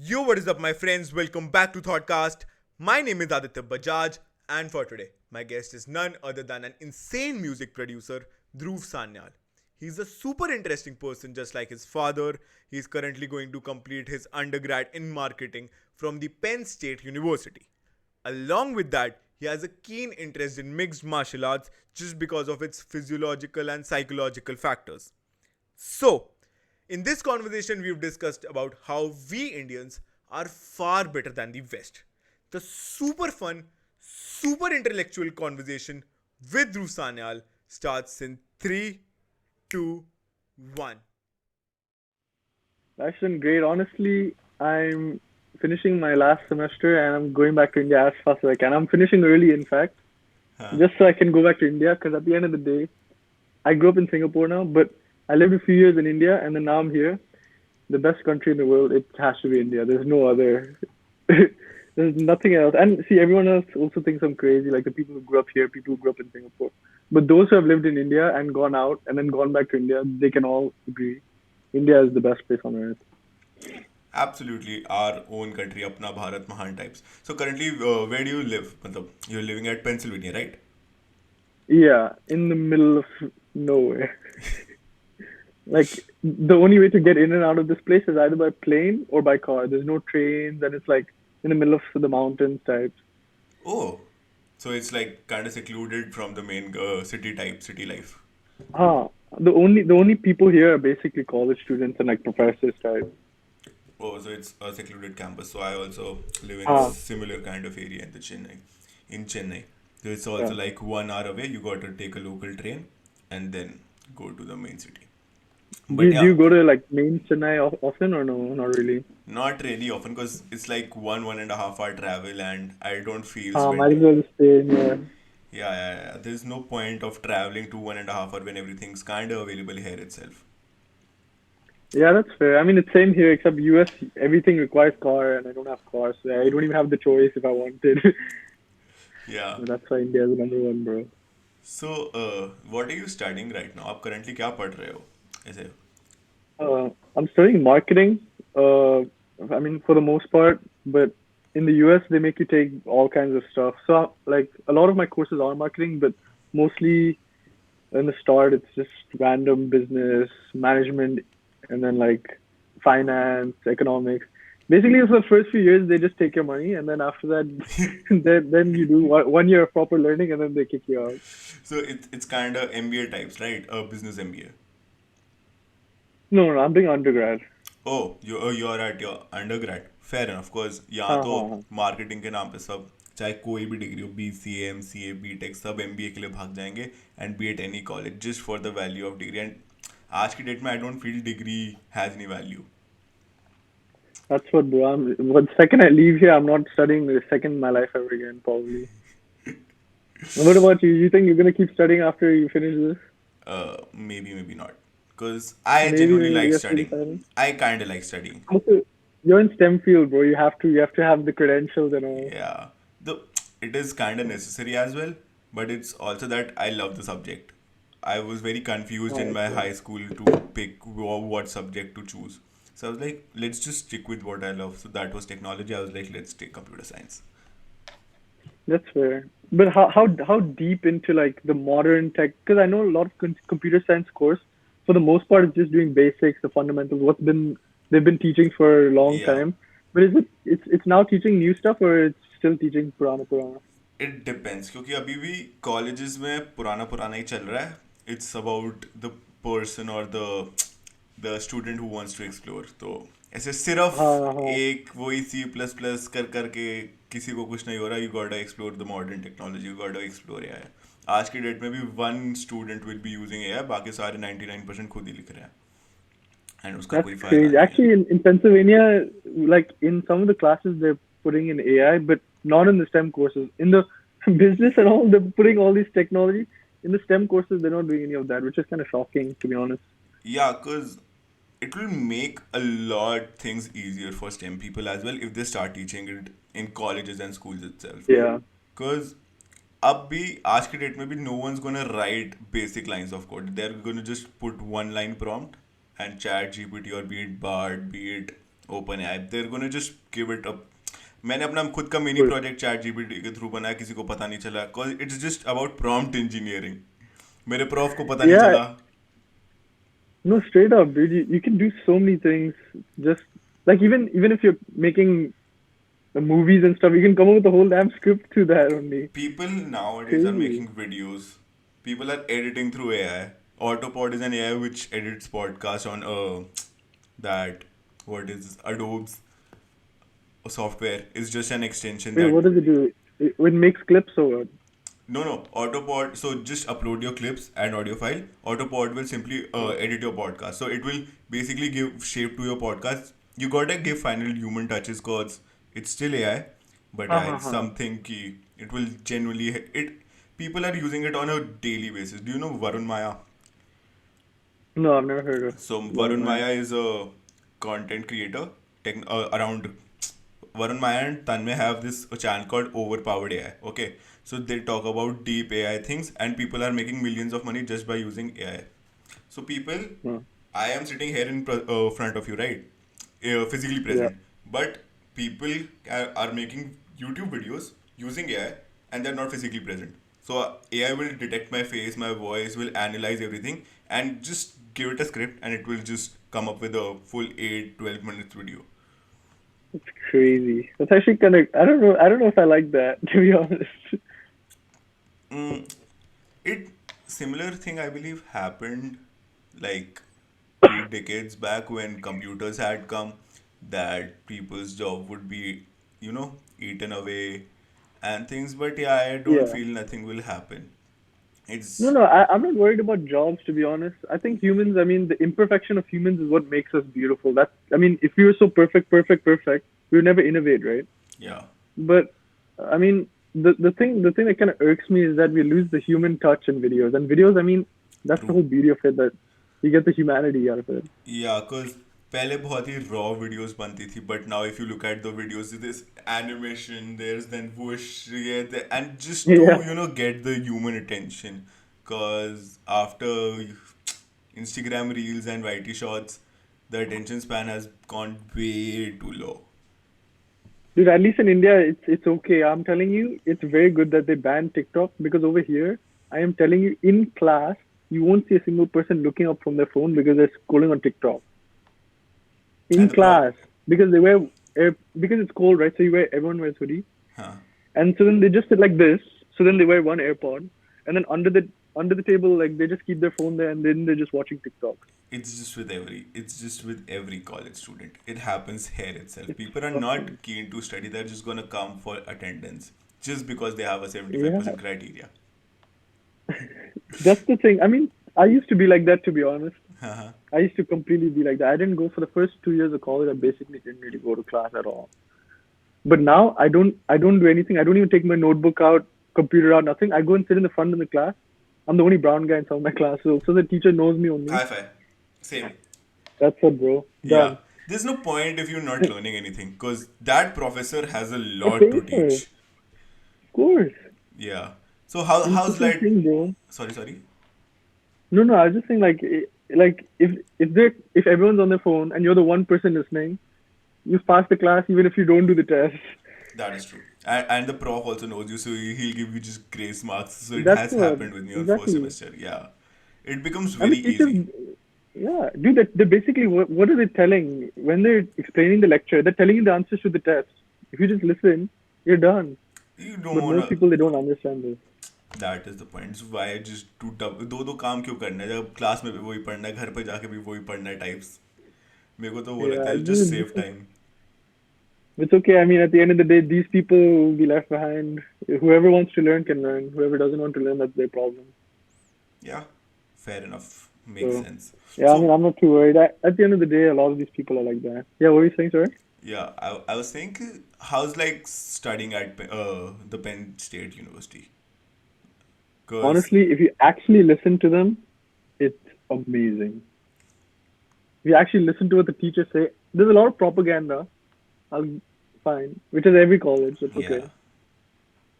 Yo, what is up, my friends? Welcome back to ThoughtCast. My name is Aditya Bajaj, and for today, my guest is none other than an insane music producer, Dhruv Sanyal. He's a super interesting person, just like his father. He's currently going to complete his undergrad in marketing from the Penn State University. Along with that, he has a keen interest in mixed martial arts just because of its physiological and psychological factors. So, in this conversation, we've discussed about how we Indians are far better than the West. The super fun, super intellectual conversation with Dhruv Sanyal starts in 3, 2, 1. That's been great. Honestly, I'm finishing my last semester and I'm going back to India as fast as I can. I'm finishing early, in fact, just so I can go back to India because at the end of the day, I grew up in Singapore now, but I lived a few years in India and then now I'm here. The best country in the world, it has to be India. There's no other. There's nothing else. And see, everyone else also thinks I'm crazy, like the people who grew up here, people who grew up in Singapore. But those who have lived in India and gone out and then gone back to India, they can all agree. India is the best place on earth. Absolutely, our own country, Apna Bharat Mahan types. So currently, where do you live? Matlab, you're living at Pennsylvania, right? Yeah, in the middle of nowhere. Like the only way to get in and out of this place is either by plane or by car. There's no trains, and it's like in the middle of the mountains type. Oh, so it's like kind of secluded from the main city life. Ah, the only people here are basically college students and like professors type. Oh, so it's a secluded campus. So I also live in a Ah, similar kind of area in the Chennai. In Chennai, so it's also yeah. like 1 hour away. You got to take a local train and then go to the main city. Do But you, do yeah, you go to like main Chennai often or no? Not really. not really often because it's like 1.5 hour travel, and I don't feel Might as spending. well just stay in here. Yeah. There's no point of traveling to 1.5 hour when everything's kind of available here itself. Yeah, that's fair. I mean, it's same here, except US, everything requires car, and I don't have car, so I don't even have the choice if I wanted. Yeah. But that's why India is number one, bro. So, what are you studying right now? आप currently क्या पढ़ रहे हो? ऐसे I'm studying marketing. Uh, I mean, for the most part, but in the US, they make you take all kinds of stuff. So, like, a lot of my courses are marketing, but mostly in the start, it's just random business, management, and then like finance, economics. Basically, for the first few years, they just take your money, and then after that, then you do one year of proper learning, and then they kick you out. so it's kind of MBA types, right? Business MBA. No, no, no, I'm doing undergrad. Oh, you're at your undergrad. Fair enough. Cause यहाँ हाँ तो हाँ हाँ. Marketing के नाम पे सब चाहे कोई भी डिग्री हो BCA MCA BTech सब MBA के लिए भाग जाएंगे and be at any college just for the value of degree and आज की डेट में I don't feel degree has any value. That's what, bro. But second I leave here, I'm not studying the second in my life ever again, probably. What about you? You think you're gonna keep studying after you finish this? Maybe not. Cause I Maybe, genuinely maybe like you're still studying. deciding. I kind of like studying. Also, you're in STEM field, bro. You have to have the credentials and all. Yeah, the it is kind of necessary as well, but it's also that I love the subject. I was very confused in Oh, my okay. high school to pick what subject to choose. So I was like, let's just stick with what I love. So that was technology. I was like, let's take computer science. That's fair. But how deep into like the modern tech? Because I know a lot of computer science course, for the most part, it's just doing basics, the fundamentals, what's been they've been teaching for a long Yeah, time. But is it's now teaching new stuff or it's still teaching Purana Purana? it depends क्योंकि अभी भी colleges में पुराना पुराना ही चल रहा है. It's about the person or the student who wants to explore. तो ऐसे हाँ सिर्फ हाँ. एक वही C प्लस प्लस कर करके किसी को कुछ नहीं हो रहा. You gotta explore the modern technology. You gotta explore AI. आज की डेट में भी one student will be using AI. बाकी सारे 99% खुद ही लिख रहे हैं. And उसका That's कोई फायदा crazy. नहीं है. Actually, in Pennsylvania, like in some of the classes, they're putting in AI, but not in the STEM courses. In the business and all, they're putting all these technology. In the STEM courses, they're not doing any of that, which is kind of shocking, to be honest. Yeah, because it will make a lot things easier for STEM people as well if they start teaching it in colleges and schools itself. Yeah, Because अब भी आज की date में भी no one's gonna write basic lines of code. They're gonna just put one line prompt and chat GPT or be it Bard, be it open AI they're gonna just give it up. मैंने अपना खुद का mini Cool. Project chat GPT के through बनाया, किसी को पता नहीं चला, cause it's just about prompt engineering. मेरे प्रॉफ को पता नहीं Yeah, चला. no, straight up, dude. You can do so many things. Just like even if you're making the movies and stuff, you can come up with a whole damn script to that only. People nowadays are Crazy. making videos. People are editing through AI. Autopod is an AI which edits podcasts on that what is Adobe's software. Is just an extension Wait, that what does it do? It makes clips or what? no Autopod. So just upload your clips and audio file. Autopod will simply edit your podcast. So it will basically give shape to your podcast. You gotta give final human touches cause it's still AI, but Ha yeah, ha it's ha. something key. It will genuinely it. People are using it on a daily basis. Do you know Varun Maya? No, I've never heard of So Varun Varun Maya. Maya is a content creator. Around Varun Maya and Tanmay have this channel called Overpowered AI. Okay, so they talk about deep AI things, and people are making millions of money just by using AI. So people, No. I am sitting here in front of you, right? Physically Yeah. present, but people are making YouTube videos using AI, and they're not physically present. So AI will detect my face, my voice, will analyze everything, and just give it a script, and it will just come up with a full 8-12 minutes video. It's crazy. That's actually kind of. I don't know. I don't know if I like that, to be honest. Mm, it similar thing I believe happened like 2 decades back when computers had come, that people's job would be eaten away and things, but yeah, I don't Yeah. feel nothing will happen. No, It's no. I'm not worried about jobs, to be honest. I think humans. I mean, the imperfection of humans is what makes us beautiful. That's. I mean, if we were so perfect, we would never innovate, right? yeah, But I mean, the thing that kind of irks me is that we lose the human touch in videos. And videos, I mean, that's the true. whole beauty of it. That you get the humanity out of it. Yeah, cause पहले बहुत ही raw videos बनती थी, but now if you look at the videos, there's animation, there's then whoosh, yeah, and just to Yeah. get the human attention, cause after Instagram Reels and YT Shorts, the attention span has gone way too low. Dude, at least in India, it's okay. I'm telling you, it's very good that they banned TikTok because over here, I am telling you, in class, you won't see a single person looking up from their phone because they're scrolling on TikTok. And In the pro, class, because they wear because it's cold, right? So everyone wears hoodie, huh? and so then they just sit like this. So then they wear one AirPod, and then under the table, like they just keep their phone there, and then they're just watching TikTok. It's just with every college student. It happens here itself. It's People are fucking not keen to study. They're just gonna come for attendance just because they have a yeah. 75% criteria. That's the thing. I mean, I used to be like that, to be honest. Uh-huh. I used to completely be like that. I didn't go for the first 2 years of college. I basically didn't really go to class at all. But now I don't do anything. I don't even take my notebook out, computer out, nothing. I go and sit in the front of the class. I'm the only brown guy in some of my classes, so the teacher knows me only. High five. Same. That's it, bro. Yeah. Done. There's no point if you're not learning anything because that professor has a I lot pay to for it, teach. of course. Yeah. So how And how's that's the like thing, bro. sorry. No, no, I was just saying like if everyone's on their phone and you're the one person listening, you pass the class even if you don't do the test. That is true. And the prof also knows you, so he'll give you just grace marks. So it That's has what happened with me on first exactly. semester. Yeah. It becomes And the very teachers, easy. yeah, dude, they basically what are they telling when they're explaining the lecture? They're telling you the answers to the test. If you just listen, you're done. You don't But most wanna. people they don't understand this. That is the point. So why just do दो दो काम क्यों करना है जब class में भी वही पढ़ना है घर पे जाके भी वही पढ़ना है टाइप्स. मेरे को तो वो लगता Yeah, है just save time. it's okay. I mean, at the end of the day, these people will be left behind. Whoever wants to learn can learn. Whoever doesn't want to learn, that's their problem. Yeah, fair enough. Makes So, sense. yeah, I mean, So I'm not too worried. At the end of the day, a lot of these people are like that. Yeah, what were you saying, sorry? yeah, I was thinking how's like studying at the Penn State University? Cause Honestly, if you actually listen to them, it's amazing. If you actually listen to what the teachers say, there's a lot of propaganda. I'll fine, which is every college. It's yeah, okay.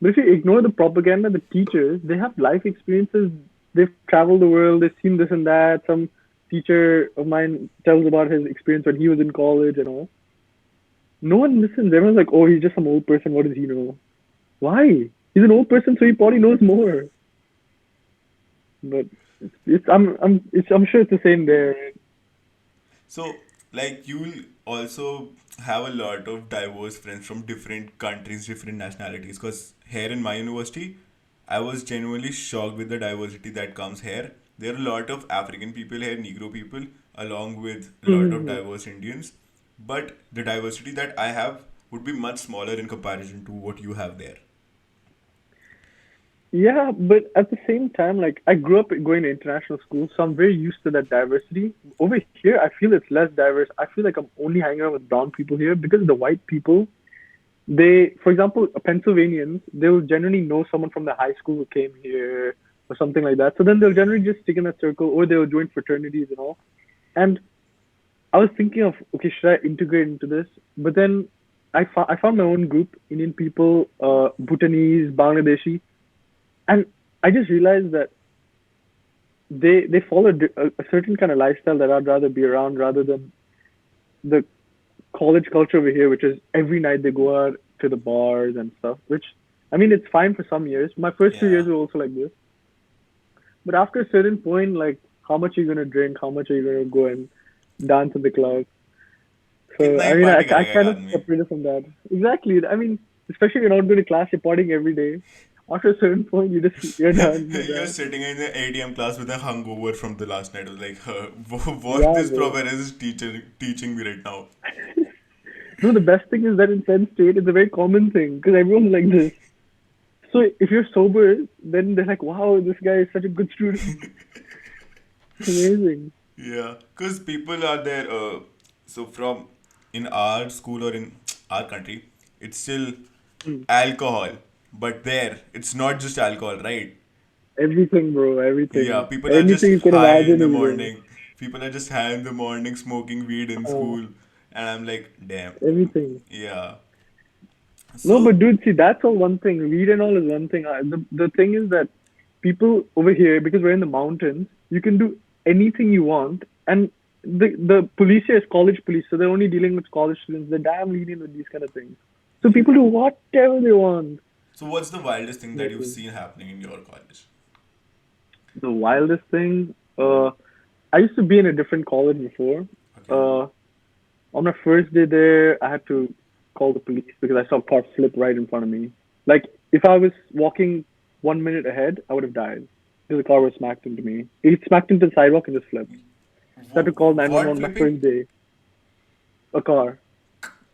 But if you ignore the propaganda, the teachers they have life experiences. They've traveled the world. They've seen this and that. Some teacher of mine tells about his experience when he was in college and all. No one listens. Everyone's like, oh, he's just some old person. What does he know? Why? He's an old person, so he probably knows more. But I'm sure it's the same there. So, like, you'll also have a lot of diverse friends from different countries, different nationalities. Because here in my university, I was genuinely shocked with the diversity that comes here. There are a lot of African people here, Negro people, along with a lot of Mhm. diverse Indians. But the diversity that I have would be much smaller in comparison to what you have there. Yeah, but at the same time, like I grew up going to international schools, so I'm very used to that diversity. Over here, I feel it's less diverse. I feel like I'm only hanging out with brown people here because the white people, for example, Pennsylvanians, they'll generally know someone from the high school who came here or something like that. So then they'll generally just stick in that circle or they'll join fraternities and all. And I was thinking of, okay, should I integrate into this? But then I found my own group, Indian people, Bhutanese, Bangladeshi, and I just realized that they follow a certain kind of lifestyle that I'd rather be around rather than the college culture over here, which is every night they go out to the bars and stuff. Which I mean, it's fine for some years. My first 2 years Yeah. were also like this, but after a certain point, like how much are you gonna drink? How much are you gonna go and dance in the club? So कितना I he mean, party I करेगा एक kind of आदमी. separated from that. Exactly. I mean, especially if you're not going to class, you're partying every day. After a certain point, you're done with You're that. sitting in the ATM class with a hangover from the last night. I was like, what Yeah, this bro. professor is teaching me right now. No, the best thing is that in Penn State, it's a very common thing because everyone's like this. So if you're sober, then they're like, "Wow, this guy is such a good student. It's amazing." Yeah, because people are there. So from in our school or in our country, it's still Mm. alcohol, but there it's not just alcohol, right? Everything, bro. Yeah, Everything. people are just Anything you can high in imagine the is there. morning. People are just high in the morning, smoking weed in Uh, school, and I'm like, damn. everything. Yeah. No, So but dude, see, that's all one thing. Weed and all is one thing. The thing is that people over here, because we're in the mountains, you can do anything you want, and the police here is college police, so they're only dealing with college students. They're damn lenient with these kind of things. So yeah. people do whatever they want. So what's the wildest thing that you've Amazing. seen happening in your college? The wildest thing, I used to be in a different college before. Okay. Uh, on my first day there, I had to call the police because I saw a car flip right in front of me. Like, if I was walking 1 minute ahead, I would have died because the car was smacked into me. It smacked into the sidewalk and just flipped. So I had to call What 911 my flipping? first day. A car.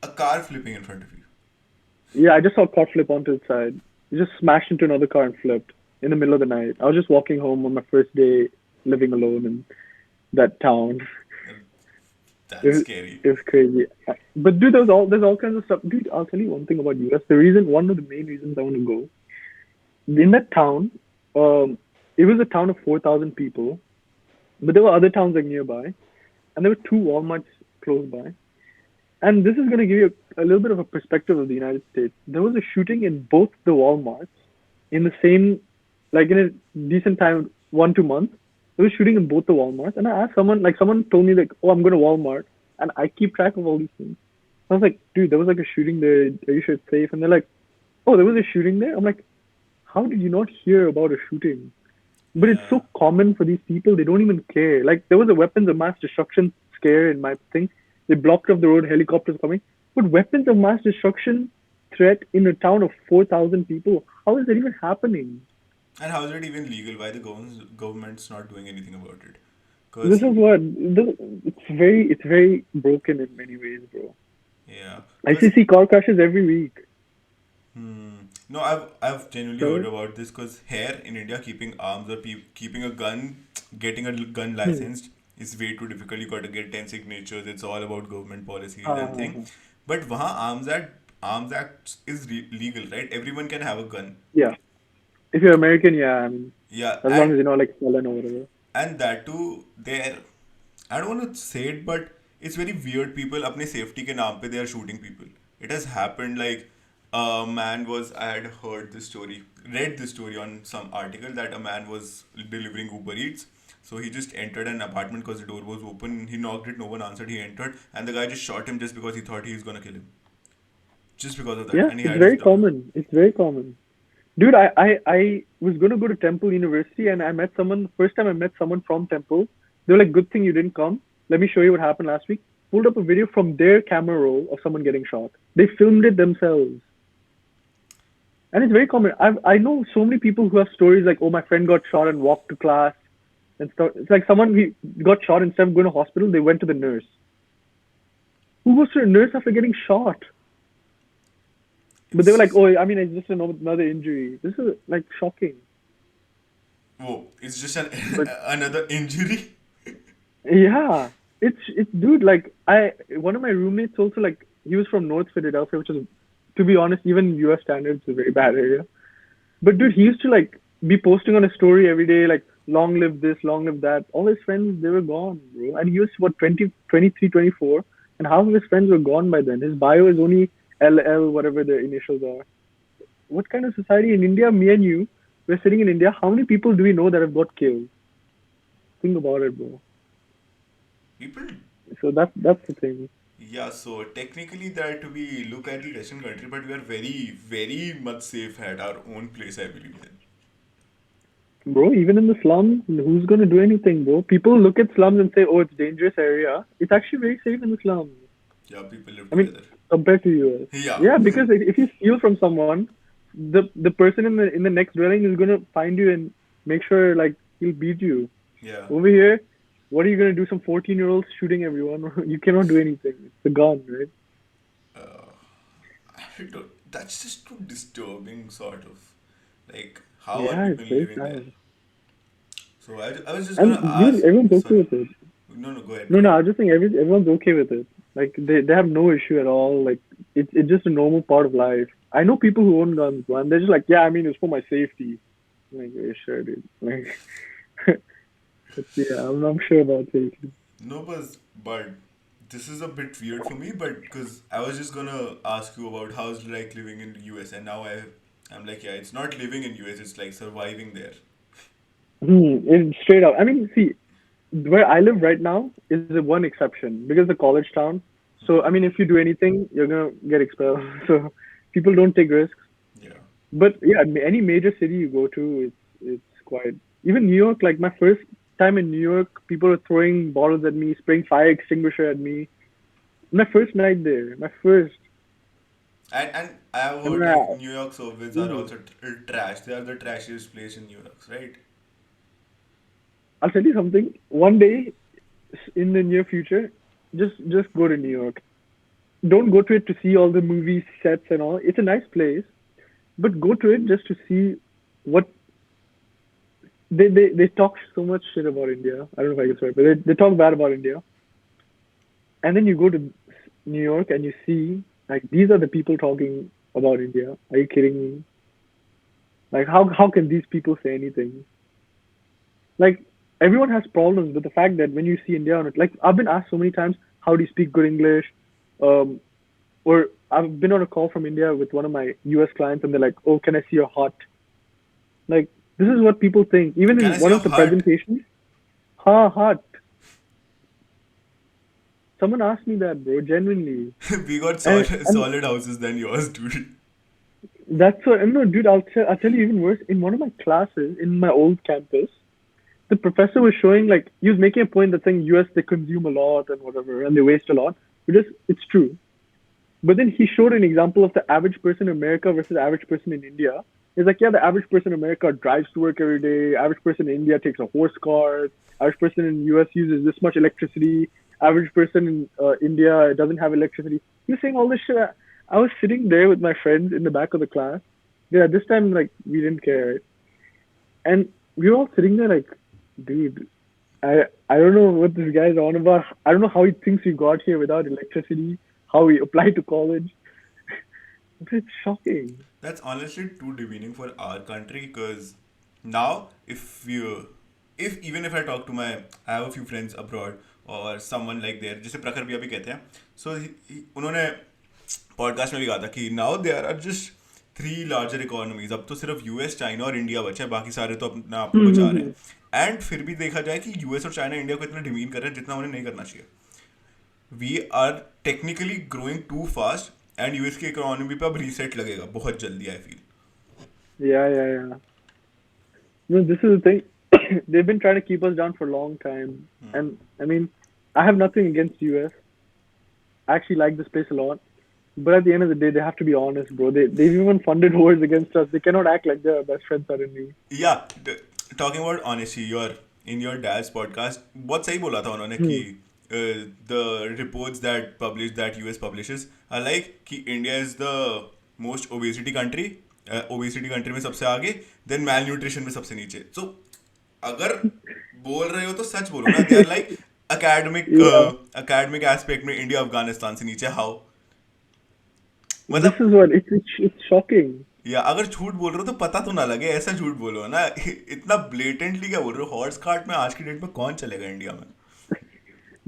A car flipping in front of you. Yeah, I just saw a car flip onto its side. It just smashed into another car and flipped in the middle of the night. I was just walking home on my first day living alone in that town. Uh, It That's was, scary. it was crazy. But dude, there's all kinds of stuff. Dude, I'll tell you one thing about US. One of the main reasons I want to go in that town, it was a town of 4,000 people, but there were other towns like nearby, and there were two Walmarts close by. And this is going to give you a little bit of a perspective of the United States. There was a shooting in both the Walmarts in the same, like in a decent time, 1 2 months. There was shooting in both the Walmarts, and I asked someone, like someone told me like, oh, I'm going to Walmart, and I keep track of all these things. I was like, dude, there was like a shooting there. Are you sure it's safe? And they're like, oh, there was a shooting there. I'm like, how did you not hear about a shooting? But it's Yeah. so common for these people, they don't even care. Like there was a weapons of mass destruction scare in my thing. They blocked off the road, helicopters coming. But weapons of mass destruction threat in a town of 4,000 people, how is that even happening? And how is it even legal? Why the government's not doing anything about it? This Because is it's very broken in many ways, bro. yeah, I used to because see car crashes every week. no, I've genuinely heard So, about this. Because here in India, keeping arms or keeping a gun, getting a gun hmm. licensed is way too difficult. You got to get 10 signatures. It's all about government policies and thing. uh, But wahan arms act is legal, right? Everyone can have a gun. yeah. If you're American, yeah, I mean, Yeah, as long as you're not like felon or whatever. and that too there, I don't want to say it, but it's very weird. People अपने safety के नाम पे they are shooting people. It has happened. Like a man was, I had heard this story, read this story on some article, that a man was delivering Uber Eats. So he just entered an apartment because the door was open. He knocked it, no one answered. He entered, and the guy just shot him just because he thought he was gonna kill him. just because of that, Yeah, and he it's had his very daughter. common. It's very common. Dude, I was gonna go to Temple University and I met someone. First time I met someone from Temple. They were like, "Good thing you didn't come. Let me show you what happened last week." Pulled up a video from their camera roll of someone getting shot. They filmed it themselves, and it's very common. I know so many people who have stories like, "Oh, my friend got shot and walked to class and stuff." It's like someone who got shot instead of going to hospital, they went to the nurse. Who goes to a nurse after getting shot? But they were like, It's "Oh, I mean, it's just another injury." This is like shocking. whoa, it's just But another injury. yeah, it's dude. Like one of my roommates also like he was from North Philadelphia, which is, to be honest, even U.S. standards, a very bad area. But dude, he used to like be posting on a story every day, like long live this, long live that. All his friends they were gone, bro. And he was what 20, 23, 24, and half of his friends were gone by then. His bio is only LL, whatever the initials are. What kind of society in India? Me and you, we're sitting in India. How many people do we know that have got killed? Think about it, bro. People, So that's the thing. yeah. So technically, that we look at the Western country, but we are very, very much safe at our own place. I believe in. Bro, even in the slums, who's gonna do anything, bro? People look at slums and say, "Oh, it's dangerous area." It's actually very safe in the slums. Yeah, people live I mean, together. compared to US. Yeah. Yeah, because if you steal from someone, the person in the next dwelling is gonna find you and make sure like he'll beat you. Yeah. Over here, what are you gonna do? Some 14-year-olds shooting everyone? You cannot do anything. It's a gun, right? I don't, that's just too disturbing, sort of. Like, how are Yeah, it's people very living there? sad. So I was just And gonna dude, ask. everyone's okay Sorry. with it. No, no, go ahead, No, go no, ahead. I was just saying everyone's okay with it. Like they have no issue at all. Like it's just a normal part of life. I know people who own guns, man. They're just like, yeah, I mean, it's for my safety. I'm like, yeah, sure, dude. Like, but yeah, I'm sure about safety. No, but this is a bit weird for me, but because I was just gonna ask you about how's like living in the US, and now I'm like, yeah, it's not living in US, it's like surviving there. It's straight up. I mean, see, where I live right now is the one exception because the college town. So I mean, if you do anything, you're gonna get expelled. So people don't take risks. Yeah. But yeah, any major city you go to, it's quite. Even New York, like my first time in New York, people were throwing bottles at me, spraying fire extinguisher at me. My first night there, my first. And I have And heard like New York subways are mm, also trash. They are the trashiest place in New York, right? I'll tell you something. One day in the near future, just go to New York. Don't go to it to see all the movie sets and all. It's a nice place, but go to it just to see what they talk so much shit about India. I don't know if I can swear, but they talk bad about India. And then you go to New York and you see like these are the people talking about India. Are you kidding me? Like how can these people say anything? Like everyone has problems, but the fact that when you see India on it, like I've been asked so many times, how do you speak good English? Um, or I've been on a call from India with one of my US clients, and they're like, "Oh, can I see your heart?" Like this is what people think. Even Can in I see one your of the heart? presentations, ha heart. Someone asked me that, bro, genuinely, We got and solid houses than yours, dude. that's what. And no, dude, I'll tell you even worse. In one of my classes in my old campus, the professor was showing like he was making a point that saying US they consume a lot and whatever and they waste a lot, which is it's true. But then he showed an example of the average person in America versus the average person in India. It's like, yeah, the average person in America drives to work every day. Average person in India takes a horse cart. Average person in US uses this much electricity. Average person in India doesn't have electricity. He was saying all this shit. I was sitting there with my friends in the back of the class. Yeah, this time like we didn't care, and we were all sitting there like, dude, I don't know what this guy's on about. I don't know how he thinks we got here without electricity. How we applied to college. It's shocking. That's honestly too demeaning for our country because now if even if I talk to I have a few friends abroad or someone like there जैसे प्रखर भैया भी कहते हैं so उन्होंने podcast में भी कहा था कि now there are just three larger economies अब तो सिर्फ यूएस चाइना और इंडिया बचे हैं बाकी सारे तो अपना आप को बचा रहे Hmm. हैं एंड फिर भी देखा जाए कि यूएस और चाइना इंडिया को इतना डिमीन कर रहे हैं जितना उन्हें नहीं करना चाहिए we are technically growing too fast and US की इकोनॉमी पे अब रीसेट लगेगा बहुत जल्दी I feel. Yeah. No, this is the thing. They've been trying to keep us down for a long time, and I mean, I have nothing against US. I actually like this place a lot. But at the end of the day, they have to be honest, bro. They've even funded wars against us. They cannot act like they're our best friends suddenly. Yeah, talking about honesty, your in your dad's podcast, बहुत सही बोला था उन्होंने कि Hmm. the reports that publish that US publishes are like कि India is the most obesity country में सबसे आगे, then malnutrition में सबसे नीचे. So अगर बोल रहे हो तो सच बोलो ना. They are like Yeah, academic aspect में इंडिया अफगानिस्तान से नीचे. How? this मतलब is what it's shocking. या अगर झूठ बोल रहे हो तो पता तो ना लगे, ऐसा झूठ बोलो ना. इतना ब्लेटेंटली क्या बोल रहे हो? हॉर्स कार्ट में आज की डेट में कौन चलेगा इंडिया में?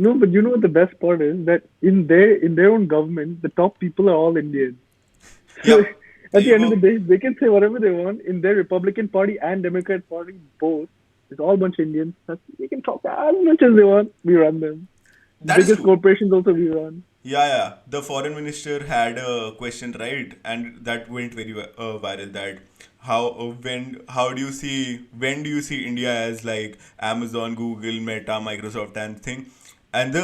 No, but you know what the best part is that in their own government, the top people are all Indians. या So there at the you end of go. the day, they can say whatever they want in their Republican Party and Democrat Party both. It's all bunch of Indians. They can talk as much as they want. We run them. That is Biggest true. corporations also we run. Yeah. The foreign minister had a question, right? And that went very viral. That when do you see India as like Amazon, Google, Meta, Microsoft, and thing? And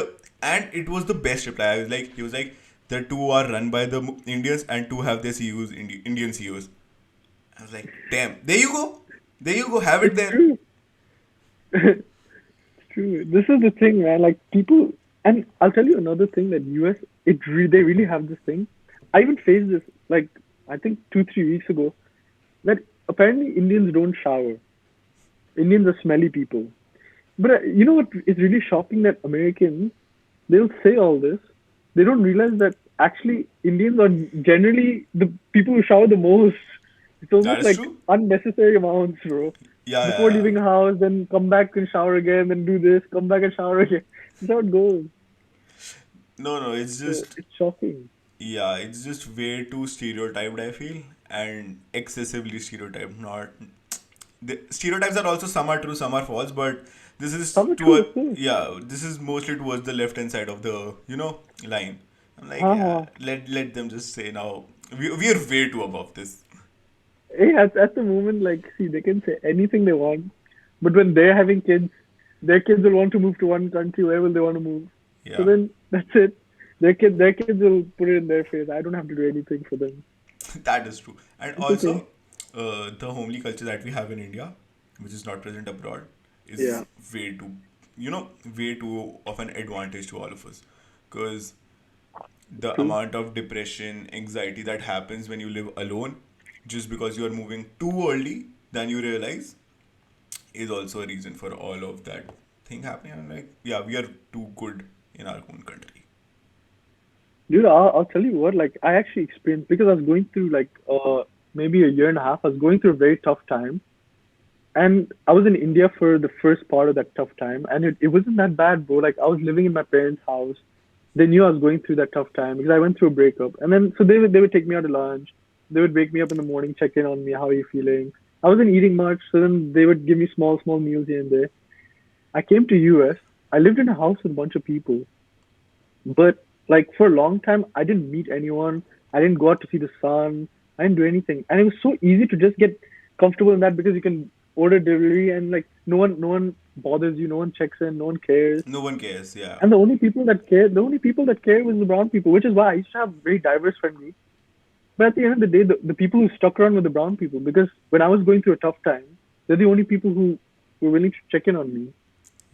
it was the best reply. He was like, the two are run by the Indians and two have their CEOs, Indian CEOs. I was like, damn, there you go, have it It's there. true. It's true. This is the thing, man. Like people, and I'll tell you another thing that US, they really have this thing. I even faced this like I think 2 3 weeks ago. That apparently Indians don't shower. Indians are smelly people. But you know what is really shocking that Americans they'll say all this. They don't realize that actually Indians are generally the people who shower the most. It's That almost is like true. unnecessary amounts, bro. Before Yeah. leaving the house, then come back and shower again, then do this, come back and shower again. That's how it goes. No, it's So just, it's shocking. yeah, it's just way too stereotyped, I feel, and excessively stereotyped. Not the stereotypes are also, some are true, some are false, but this is Some are true, toward, of course. yeah, this is mostly towards the left hand side of the line. I'm like, yeah, Uh-huh. let them just say now. We are way too above this. Hey, at the moment, like, see, they can say anything they want, but when they're having kids, their kids will want to move to one country. Where will they want to move? So Yeah, then that's it. Their kids will put it in their face. I don't have to do anything for them. that is true. And It's okay. also, the homely culture that we have in India, which is not present abroad, Yeah. is way too, way too of an advantage to all of us. Because the True. amount of depression, anxiety that happens when you live alone, just because you are moving too early than you realize, is also a reason for all of that thing happening. I'm like, yeah, we are too good in our own country. Dude, I'll tell you what, like, I actually experienced, because I was going through, like, maybe a year and a half, I was going through a very tough time. And I was in India for the first part of that tough time. And it wasn't that bad, bro. Like, I was living in my parents' house. They knew I was going through that tough time because I went through a breakup. And then, so they would take me out to lunch. They would wake me up in the morning, check in on me, how are you feeling? I wasn't eating much, so then they would give me small meals here and there. I came to US. I lived in a house with a bunch of people. But like for a long time, I didn't meet anyone. I didn't go out to see the sun. I didn't do anything, and it was so easy to just get comfortable in that because you can order delivery and like no one bothers you, no one checks in, no one cares. No one cares, yeah. And the only people that care was the brown people, which is why I used to have very diverse friend group. But at the end of the day, the people who stuck around were the brown people because when I was going through a tough time, they're the only people who were willing to check in on me.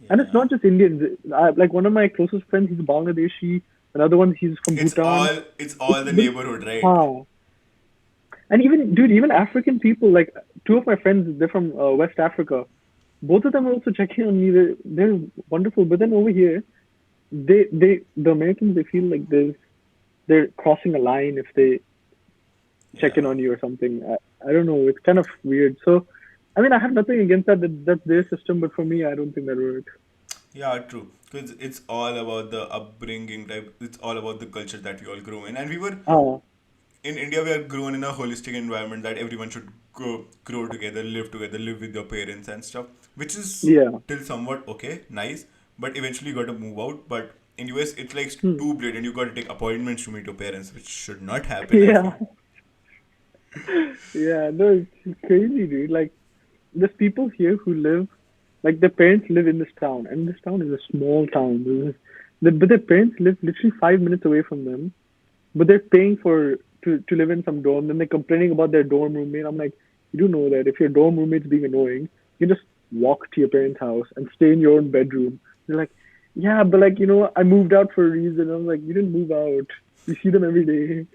And it's Yeah. not just Indians. Like one of my closest friends, he's Bangladeshi. Another one, he's from Bhutan. It's It's all the but neighborhood, right? how? And even dude, even African people. Like two of my friends, they're from West Africa. Both of them are also checking on me. They're wonderful. But then over here, the Americans they feel like they're crossing a line if they check in Yeah. on you or something. I don't know. It's kind of weird. So, I mean, I have nothing against that. That's their system. But for me, I don't think that works. Yeah, true. Because it's all about the upbringing type. It's all about the culture that we all grow in. And we were Ah, in India. We are grown in a holistic environment that everyone should grow together, live with your parents and stuff. Which is yeah. till somewhat okay, nice. But eventually, you got to move out. But in US it's like Hmm. too blatant. You got to take appointments to meet your parents, which should not happen, I Yeah, feel. yeah, no, it's crazy, dude. Like, there's people here who live, like, their parents live in this town, and this town is a small town. But their parents live literally 5 minutes away from them, but they're paying for to live in some dorm. Then they're complaining about their dorm roommate. I'm like, you do know that if your dorm roommate's being annoying, you can just walk to your parents' house and stay in your own bedroom. They're like, yeah, but like I moved out for a reason. I'm like, you didn't move out. You see them every day.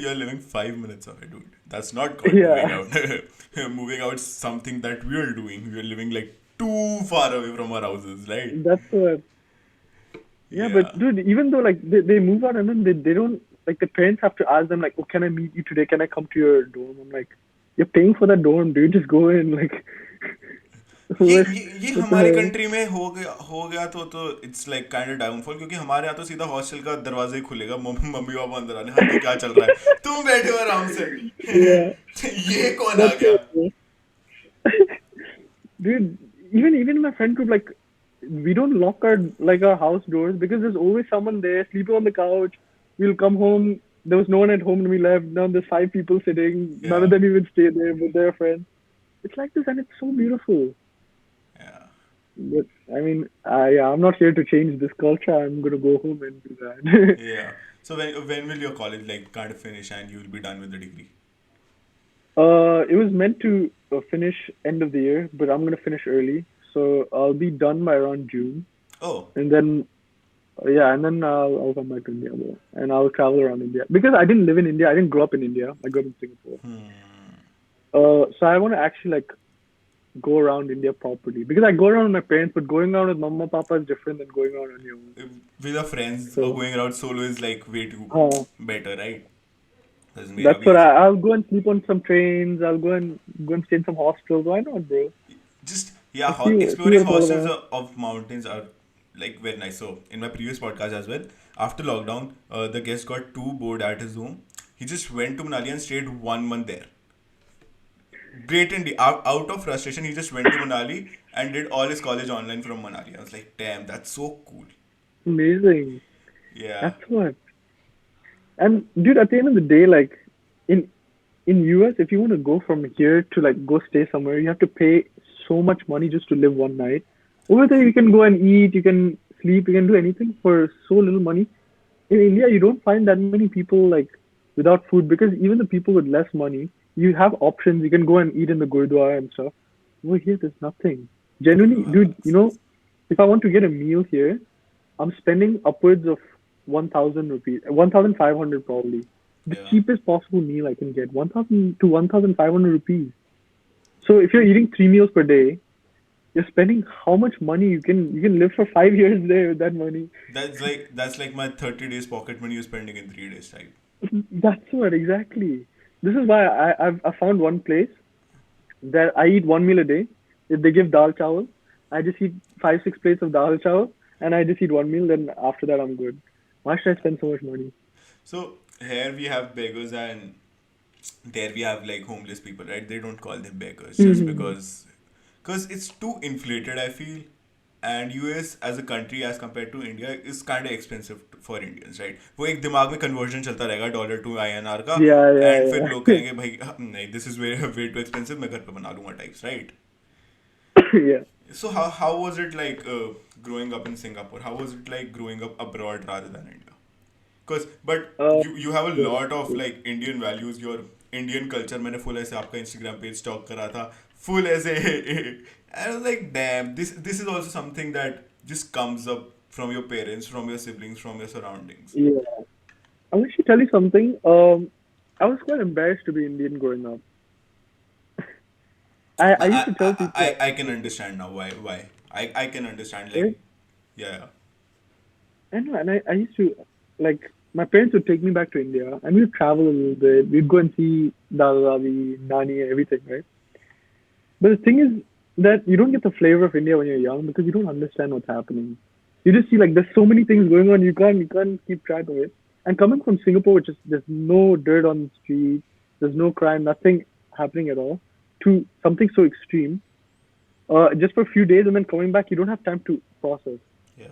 You're living 5 minutes away, dude. That's not called moving Yeah, out. Moving out is something that we're doing. We're living like too far away from our houses, right? that's what. Yeah, but Yeah. dude, even though like they move out and then they don't like the parents have to ask them like, oh, can I meet you today? Can I come to your dorm? I'm like, you're paying for that dorm, dude. Just go in. Like, ये what, ये ये what the हमारे hell? Country में हो गया तो it's like kind of downfall, क्योंकि हमारे यहाँ तो सीधा हॉस्टल का दरवाजा ही खुलेगा, मम्मी पापा अंदर आने, हाँ जी क्या चल रहा है, तुम बैठे हो आराम से। Yeah, ये कौन आ that's गया? so true. Dude, even my friend group, like, we don't lock our house doors because there's always someone there sleeping on the couch. We'll come home. There was no one at home when we left. Now there's five people sitting. None of Yeah, them even stay there with their friends. It's like this, and it's so beautiful. yeah. But I mean, yeah, I'm not here to change this culture. I'm gonna go home and do that. Yeah. So when will your college like kind of finish and you will be done with the degree? It was meant to finish end of the year, but I'm gonna finish early, so I'll be done by around June, Oh, and then yeah, and then I'll come back to India, bro, and I'll travel around India because I didn't live in India. I didn't grow up in India. I grew up in Singapore. So I want to actually like go around India properly because I go around with my parents, but going around with mama papa is different than going around on your own. with your friends or So going around solo is like way too uh, better, right? Because मेरा that's भी what ऐसा. I'll go and sleep on some trains. I'll go and stay in some hostels. Why not, bro? Just yeah, Let's see what exploring it's all hostels about. of mountains are like very nice. So in my previous podcast as well, after lockdown, the guest got too bored at his home. He just went to Manali and stayed 1 month there. Blatantly, out of frustration, he just went to Manali and did all his college online from Manali. I was like, damn, that's so cool. Amazing. Yeah, That's what. And dude, at the end of the day, like in in US, if you want to go from here to like go stay somewhere, you have to pay so much money just to live one night. Over there, you can go and eat, you can sleep, you can do anything for so little money. In India, you don't find that many people like without food because even the people with less money, you have options. You can go and eat in the gurdwara and stuff. Over here, there's nothing. Genuinely, dude, Gurdwaras. if I want to get a meal here, I'm spending upwards of 1,000 rupees, 1,500 probably. The Yeah, cheapest possible meal I can get, 1,000 to 1,500 rupees. So if you're eating 3 meals per day, you're spending how much money you can live for 5 years there with that money. that's like my 30 days pocket money you're spending in 3 days, right? That's what exactly. This is why I found one place that I eat one meal a day. If they give dal chawal, I just eat 5 6 plates of dal chawal, and I just eat one meal. Then after that, I'm good. Why should I spend so much money? So here we have beggars and there we have like homeless people, right? They don't call them beggars just Mhm. because it's too inflated, I feel. And US as a country as compared to India is kind of expensive for Indians, right? वो एक दिमाग में conversion चलता रहेगा dollar to INR का, Yeah, and फिर yeah, लोग yeah. कहेंगे भाई नहीं this is way way too expensive, मैं घर पे बना लूंगा types, right? Yeah. So how was it like growing up in Singapore? How was it like growing up abroad rather than India? Because but Uh, you have a yeah. lot of like Indian values, your Indian culture. मैंने full ऐसे आपका Instagram page stalk करा था, full ऐसे I was like damn, this is also something that just comes up from your parents, from your siblings, from your surroundings. Yeah. I'll actually tell you something. I was quite embarrassed to be Indian growing up. I used to tell people I can understand now why I can understand like right? yeah. I know, and I used to like my parents would take me back to India and we'd travel a little bit. We'd go and see Dada Dadi, Nani, everything, right? But the thing is that you don't get the flavor of India when you're young because you don't understand what's happening. You just see like there's so many things going on, you can't keep track of it. And coming from Singapore, which is there's no dirt on the street, there's no crime, nothing happening at all, to something so extreme, just for a few days and then coming back, you don't have time to process. Yeah.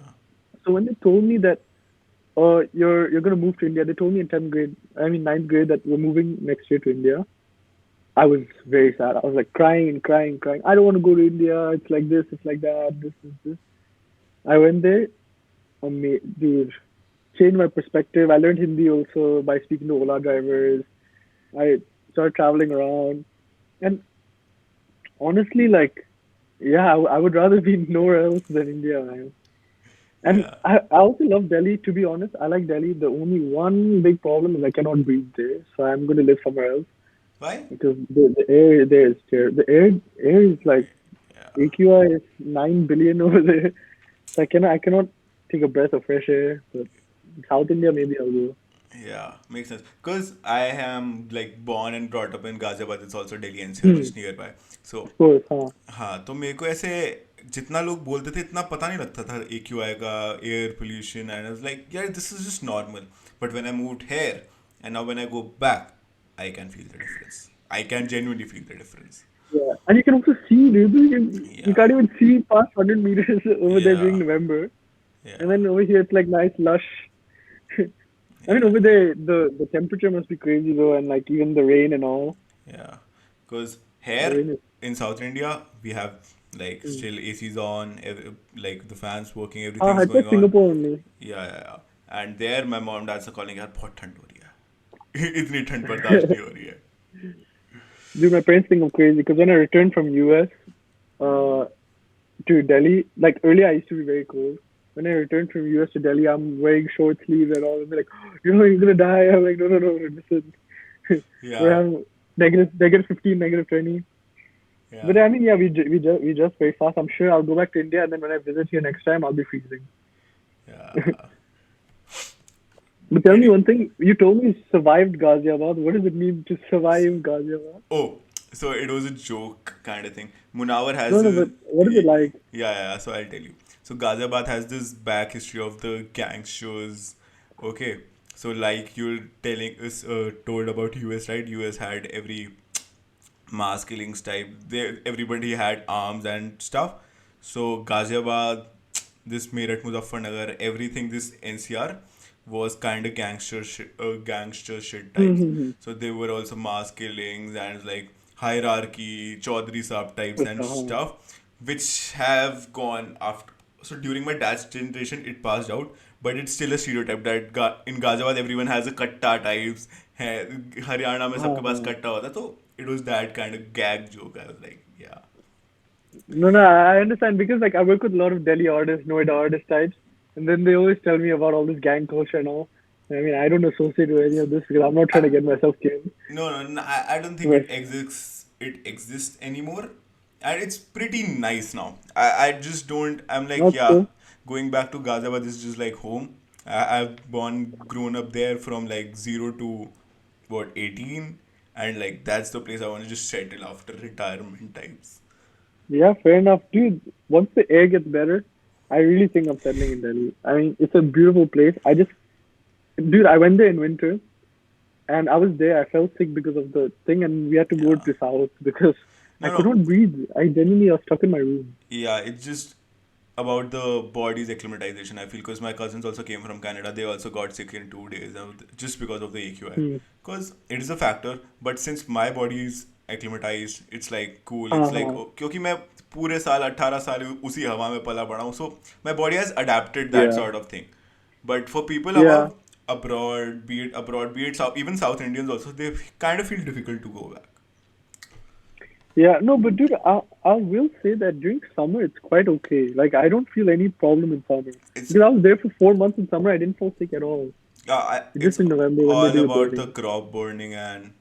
So when they told me that, you're gonna move to India, they told me in 10th grade, I mean ninth grade, that we're moving next year to India. I was very sad. I was like crying and crying, crying. I don't want to go to India. It's like this, it's like that. This is this. I went there. Dude, changed my perspective. I learned Hindi also by speaking to Ola drivers. I started traveling around, and honestly, like, yeah, I would rather be nowhere else than India, man. And Yeah. I also love Delhi. To be honest, I like Delhi. The only one big problem is I cannot breathe there, so I'm going to live somewhere else Why? because the air there is terrible. The air is like Yeah. AQI is 9 billion over there. So I cannot take a breath of fresh air. But South India maybe I'll go. Yeah, makes sense. Because I am like born and brought up in Ghaziabad, it's also Delhi NCR, Hmm. which nearby. So Of course, huh? हाँ, तो मेरे को ऐसे जितना लोग बोलते थे इतना पता नहीं लगता था AQI का, air pollution, and I was like यार this is just normal. But when I moved here and now when I go back I can feel the difference. I can genuinely feel the difference. Yeah, and you can also see, dude. You Yeah, can't even see past 100 meters over there during yeah, November, and yeah, then over here it's like nice, lush. I mean, over yeah. there the temperature must be crazy though, and like even the rain and all. Yeah, because The here rain is. in South India we have like Hmm. still ACs on, like the fans working, हाँ, everything's it's like going on. Singapore only. Yeah, yeah, yeah. And there my mom dad's are calling यार बहुत ठंड हो रही है. इतनी ठंड बर्दाश्त नहीं हो रही है. Dude, my parents think I'm crazy because when I returned from US uh, to Delhi, like earlier I used to be very cold. When I returned from US to Delhi, I'm wearing short sleeves and all. And they're like, you're gonna die. I'm like, no, no, no, listen. We're Yeah, having negative 15, negative 20. yeah, But I mean, yeah, we just very fast. I'm sure I'll go back to India, and then when I visit here next time, I'll be freezing. yeah. But tell me Any one thing. You told me you survived Ghaziabad. What does it mean to survive Ghaziabad? oh, so it was a joke kind of thing. Munawar No, has no, a but what is it like? yeah. So I'll tell you. So Ghaziabad has this back history of the gangsters. Okay, so like you're telling us told about US, right? US had every mass killings type. Everybody had arms and stuff. So Ghaziabad, this Meerut, Muzaffarnagar, everything this NCR was kind of gangster shit types. So there were also mass killings and like hierarchy, Chaudhry Saab types and अच्छा, stuff, which have gone after. So during my dad's generation, it passed out, but it's still a stereotype that in Ghaziabad everyone has a katta types. Haryana में हाँ सबके पास हाँ. कट्टा होता है, तो it was that kind of gag joke. I was like, yeah, No, no, I understand because like I work with a lot of Delhi artists, Noida artist types, and then they always tell me about all this gang culture and all. I mean, I don't associate with any of this because I'm not trying I, to get myself killed. no, I don't think But it exists. It exists anymore, and it's pretty nice now. I just don't. I'm like, that's yeah, cool. going back to Ghaziabad is just like home. I've grown up there from like 0 to what 18, and like that's the place I want to just settle after retirement times. Yeah, fair enough, dude. Once the air gets better, I really think I'm settling in Delhi. I mean, it's a beautiful place. Dude, I went there in winter, and I was there. I fell sick because of the thing, and we had to go Yeah. to south because I No, could no. not breathe. I genuinely was stuck in my room. Yeah, it's just about the body's acclimatization. I feel because my cousins also came from Canada, they also got sick in 2 days just because of the AQI. Hmm. Because it is a factor, but since my body is acclimatized, it's like cool. It's like Uh-huh. क्योंकि मैं पूरे साल 18 साल उसी हवा में पला बड़ा हूँ, so my body has adapted that Yeah. sort of thing. But for people Yeah. abroad, be it South, even South Indians also, they kind of feel difficult to go back. Yeah, no, but dude, I will say that during summer it's quite okay. Like I don't feel any problem in summer It's because I was there for 4 months in summer. I didn't fall sick at all. it's Just in November when they all do the about the burning. crop burning and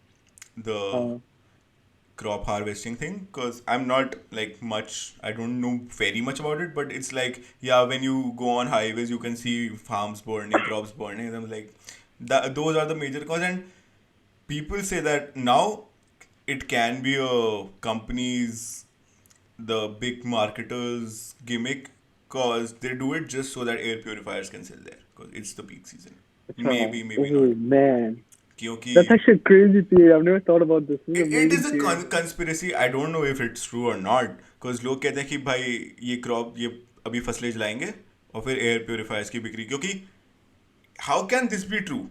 the Uh, crop harvesting thing, because I'm not like much, I don't know very much about it, but it's like, yeah, when you go on highways you can see farms burning, crops burning, and I'm like those are the major cause. And people say that now it can be a company's, the big marketers gimmick, cause they do it just so that air purifiers can sell there because it's the peak season. Maybe not, oh man, क्योंकि that's actually a crazy theory. I've never thought about this. This is an it amazing is a theory, man. conspiracy. I don't know if it's true or not, because लोग कहते हैं कि भाई ये crop, ये अभी फसलें जलाएंगे और फिर एयर प्योरीफायर्स की बिक्री, क्योंकि how can this be true?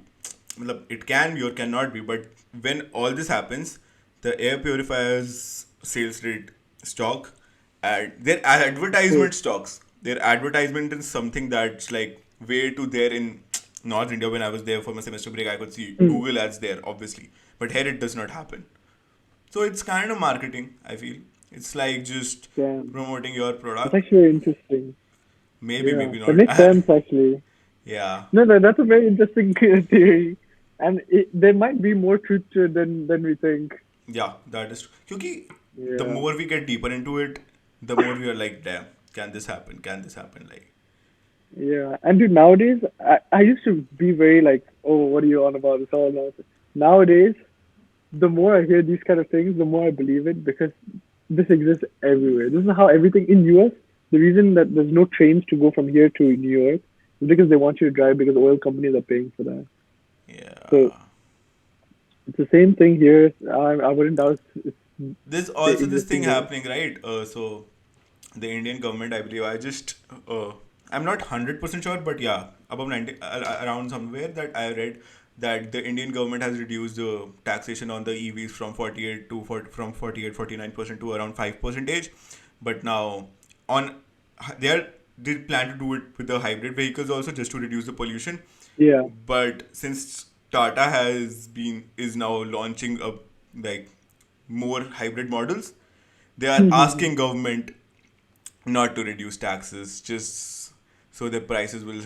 मतलब, it can be or cannot be, but when all this happens, the air purifiers sales rate stock and their True. advertisement stocks. Their advertisement is something that's like way too there in North India. When I was there for my semester break, I could see Hmm. Google ads there, obviously. But here it does not happen. So it's kind of marketing, I feel. It's like just Yeah. promoting your That's product. actually very interesting. Maybe, Yeah. maybe That not. makes sense actually. Yeah, No, no, that's a very interesting theory. And there might be more truth to it than we think. yeah, that is true. Because the Yeah. more we get deeper into it, the more we are like, damn, can this happen? Can this happen? Like, Yeah. And dude, nowadays, I used to be very like, oh, what are you on about? It's all nonsense. Nowadays, the more I hear these kind of things, the more I believe it because this exists everywhere. This is how everything in US, the reason that there's no trains to go from here to New York is because they want you to drive because oil companies are paying for that. So yeah. it's the same thing here. I wouldn't doubt There's they also this thing existing there. happening, right? So, the Indian government, I believe, uh, I'm not 100% sure, but yeah, above 90, around somewhere that I read that the Indian government has reduced the taxation on the EVs from 48 to 40, from 48 49% to around 5%. But now, on they are they plan to do it with the hybrid vehicles also, just to reduce the pollution. Yeah. But since Tata is now launching a like more hybrid models, they are asking government not to reduce taxes, just so their prices will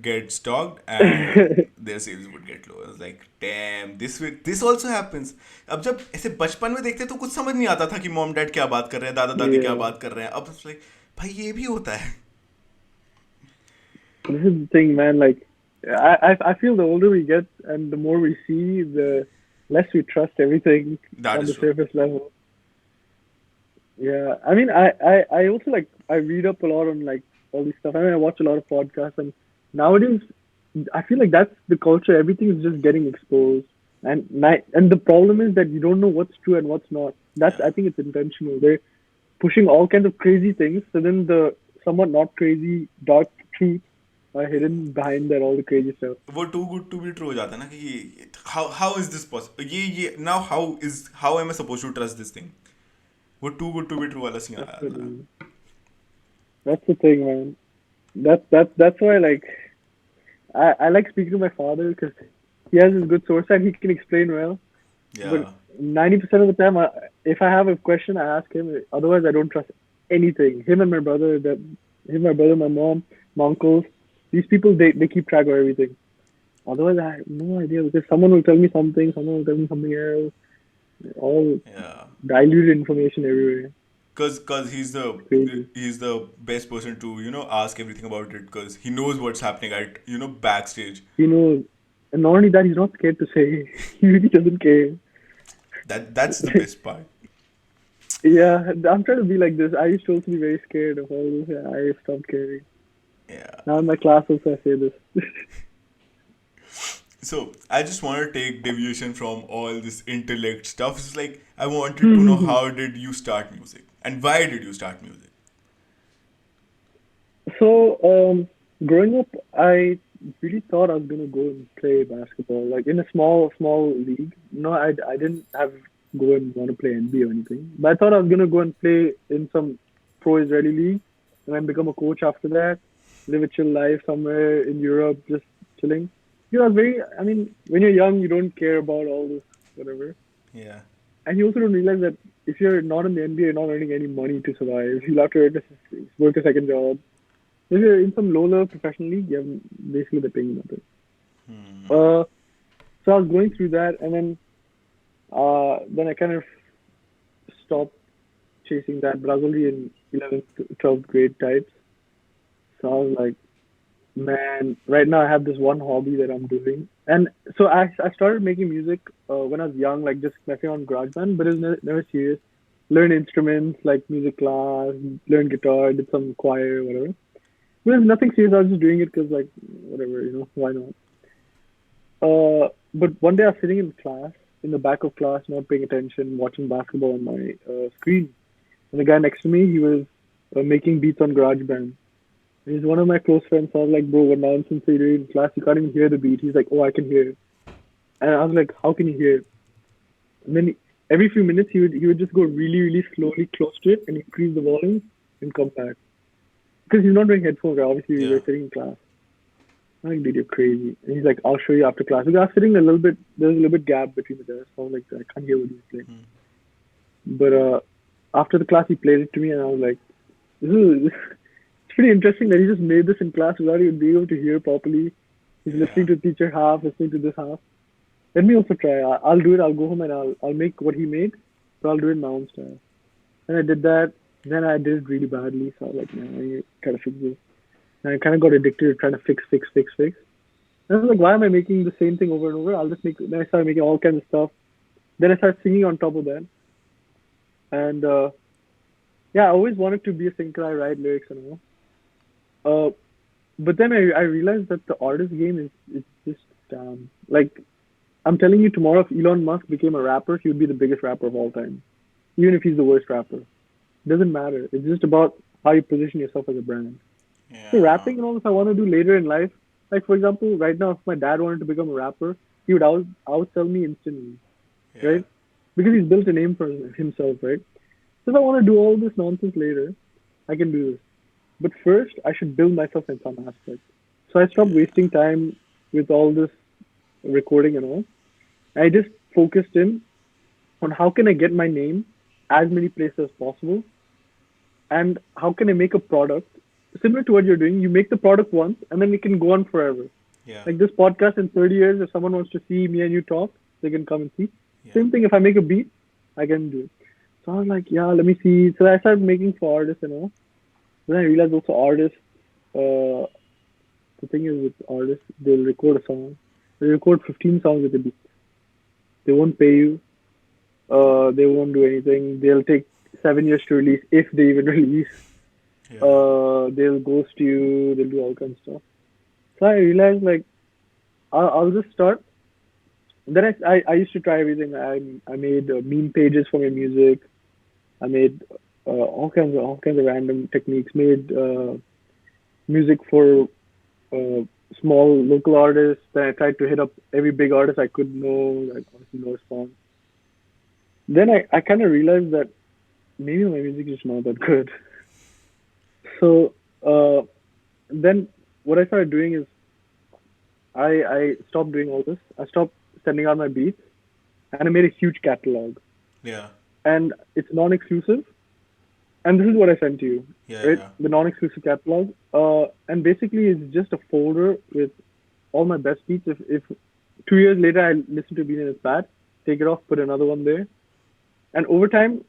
get stocked and their sales would get low. I was like, damn, this also happens. अब जब ऐसे बचपन में देखते तो कुछ समझ नहीं आता था कि मॉम डैड क्या बात कर रहे हैं, दादा दादी क्या Yeah. बात कर रहे हैं. अब लाइक, भाई ये भी होता है. This is the thing, man. Like, I feel the older we get and the more we see, the less we trust everything That on is the true. surface level. Yeah, I mean, I also like I read up a lot on like all this stuff. I mean, I watch a lot of podcasts, and nowadays I feel like that's the culture. Everything is just getting exposed, and the problem is that you don't know what's true and what's not. That's Yeah. I think it's intentional. They're pushing all kinds of crazy things, so then the somewhat not crazy dark truths are hidden behind that all the crazy stuff. वो too good to be true हो जाता है ना कि how is this possible, ये now how am I supposed to trust this thing. वो too good to be true वाला scene uh That's जाता है. that's the thing, man. That's why like I like speaking to my father because he has his good source and he can explain well. But Yeah. 90% of the time, if I have a question, I ask him. Otherwise, I don't trust anything. Him and my brother, my brother, my mom, my uncles, these people, they keep track of everything. Otherwise, I have no idea because someone will tell me something, someone will tell me something else. All Yeah. diluted information everywhere. Cause It's crazy. he's the best person to ask everything about it, because he knows what's happening at backstage. He knows. And not only that, he's not scared to say. He really doesn't care. That's the best part. Yeah, I'm trying to be like this. I used to also be very scared of all this. I stopped caring. Yeah. Now in my class also I say this. So I just want to take deviation from all this intellect stuff. It's like, I wanted to know, how did you start music and why did you start music? So, growing up, I really thought I was gonna go and play basketball, like in a small league. No, I didn't have go and want to play NBA or anything, but I thought I was gonna go and play in some pro Israeli league, and then become a coach after that, live a chill life somewhere in Europe, just chilling. I was very, I mean, when you're young, you don't care about all this, whatever. Yeah. And you also don't realize that if you're not in the NBA, you're not earning any money to survive. You'll have to work a second job. If you're in some low level professional league, you have basically the paying nothing. Uh, so I was going through that, and then I kind of stopped chasing that. But I was only in 11th, 12th grade types. So I was like, man, right now I have this one hobby that I'm doing. And so I started making music when I was young, like just messing on GarageBand, but it was never serious. Learn instruments like music class, learn guitar, did some choir, whatever. But it was nothing serious. I was just doing it because, like, whatever, why not? But one day I was sitting in class, in the back of class, not paying attention, watching basketball on my screen. And the guy next to me, he was making beats on GarageBand. He's one of my close friends. So I was like, bro, what nonsense are you doing in class? You can't even hear the beat. He's like, oh, I can hear it. And I was like, how can you hear it? And then every few minutes he would just go really, really slowly close to it and increase the volume and come back. Because he's not wearing headphones, right? Obviously we Yeah. were sitting in class. I'm like, dude, you're crazy. And he's like, I'll show you after class. Because I was sitting a little bit, there was a little bit gap between the desks. So I was like, I can't hear what he's playing. But after the class, he played it to me, and I was like, this is it's pretty interesting that he just made this in class without even being able to hear properly. He's Yeah. listening to teacher half, listening to this half. Let me also try. I'll do it. I'll go home and I'll make what he made, but I'll do it in my own style. And I did that. Then I did it really badly, so I was like, man, I gotta fix this. And I kind of got addicted to trying to fix. And I was like, why am I making the same thing over and over? I'll just make. Then I started making all kinds of stuff. Then I started singing on top of that. And yeah, I always wanted to be a singer. I write lyrics and all. But then I realized that the artist game is just like I'm telling you, tomorrow if Elon Musk became a rapper, he would be the biggest rapper of all time, even if he's the worst rapper. It doesn't matter. It's just about how you position yourself as a brand. So Yeah. rapping and all this I want to do later in life. Like for example, right now, if my dad wanted to become a rapper, he would outsell me instantly, Yeah. right? Because he's built a name for himself, right? So if I want to do all this nonsense later, I can do this. But first, I should build myself in some aspect. So I stopped wasting time with all this recording and all. I just focused in on how can I get my name as many places as possible, and how can I make a product similar to what you're doing. You make the product once, and then it can go on forever. Yeah. Like this podcast in 30 years, if someone wants to see me and you talk, they can come and see. Yeah. Same thing, if I make a beat, I can do it. So I was like, yeah, let me see. So I started making for artists and all. Then I realized also artists, uh, the thing is with artists, they'll record a song. They record 15 songs with a beat. They won't pay you. They won't do anything. They'll take 7 years to release if they even release. Yeah. They'll ghost you. They'll do all kinds of stuff. So I realized like I'll just start. Then I used to try everything. I made meme pages for my music. I made all kinds of random techniques. Made music for uh, small local artists. Then I tried to hit up every big artist I could know. Like honestly, no response. Then I kind of realized that maybe my music is not that good. So then what I started doing is I stopped doing all this. I stopped sending out my beats, and I made a huge catalog. Yeah. And it's non-exclusive. And this is what I sent to you, Yeah. right? Yeah. The non-exclusive catalog. And basically it's just a folder with all my best beats. If 2 years later I listen to a beat and it's bad, take it off, put another one there. And over time,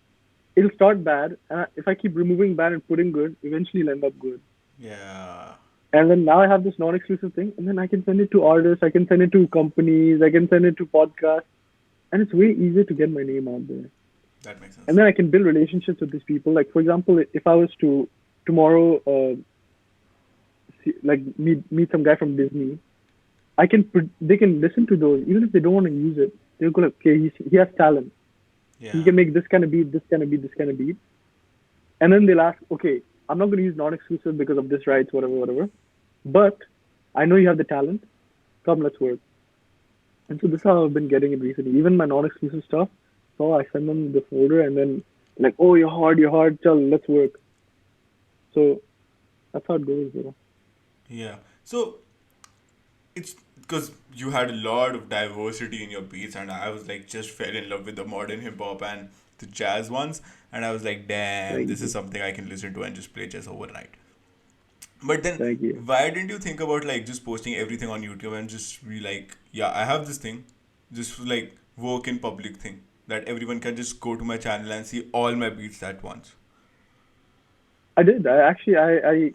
it'll start bad. And if I keep removing bad and putting good, eventually it'll end up good. Yeah. And then now I have this non-exclusive thing, and then I can send it to artists, I can send it to companies, I can send it to podcasts, and it's way easier to get my name out there. That makes And sense. then I can build relationships with these people. Like for example, if I was to tomorrow, meet some guy from Disney, they can listen to those even if they don't want to use it. They'll go like, okay, he has talent. He Yeah. can make this kind of beat, this kind of beat, this kind of beat. And then they'll ask, okay, I'm not going to use non-exclusive because of this rights, whatever. But I know you have the talent. Come, let's work. And so this is how I've been getting it recently. Even my non-exclusive stuff. So I send them the folder and then like, oh, you're hard, tell, let's work. So that's how it goes, bro. Yeah. So it's because you had a lot of diversity in your beats, and I was like just fell in love with the modern hip hop and the jazz ones, and I was like, damn, Thank this is you. something I can listen to and just play jazz overnight. But then, Thank you. why didn't you think about like just posting everything on YouTube and just be like, yeah, I have this thing, just like work in public thing that everyone can just go to my channel and see all my beats at once. I did. I actually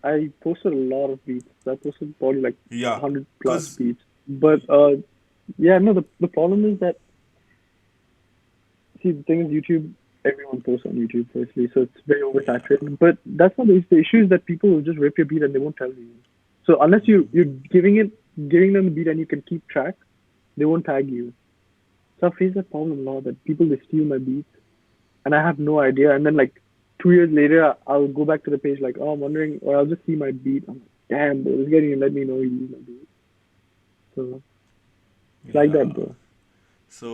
I posted a lot of beats. I posted probably like Yeah, 100 plus cause beats. But yeah, no, the problem is that see the thing is YouTube, everyone posts on YouTube firstly, so it's very yeah, oversaturated. But that's not the issue. The issue is that people will just rip your beat and they won't tell you. So unless you're giving them the beat and you can keep track, they won't tag you. So I face that problem a lot that people they steal my beats and I have no idea. And then like 2 years later, I'll go back to the page like, oh, I'm wondering, or I'll just see my beat. I'm like, damn, bro, this guy didn't let me know he used my beat. So it's like that, Yeah. bro. So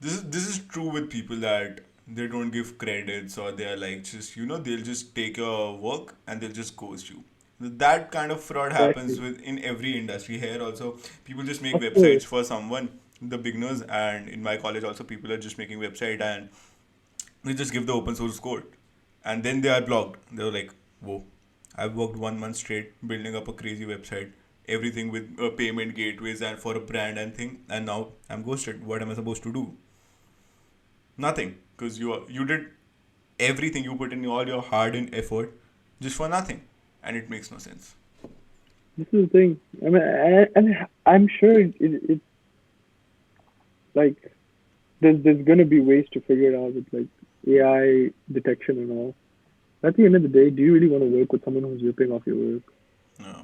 this is true with people that they don't give credits, or they're like, just they'll just take your work and they'll just ghost you. That kind of fraud happens Exactly. with in every industry. Here also, people just make Of course. websites for someone, the beginners, and in my college also, people are just making website and they just give the open source code, and then they are blocked. They're like, whoa, I've worked 1 month straight building up a crazy website, everything with payment gateways and for a brand and thing, and now I'm ghosted. What am I supposed to do? Nothing, because you did everything, you put in all your hard earned effort just for nothing, and it makes no sense. This is the thing. I mean, and I'm sure it like there's gonna be ways to figure it out with like AI detection and all. At the end of the day, do you really want to work with someone who's ripping off your work? No.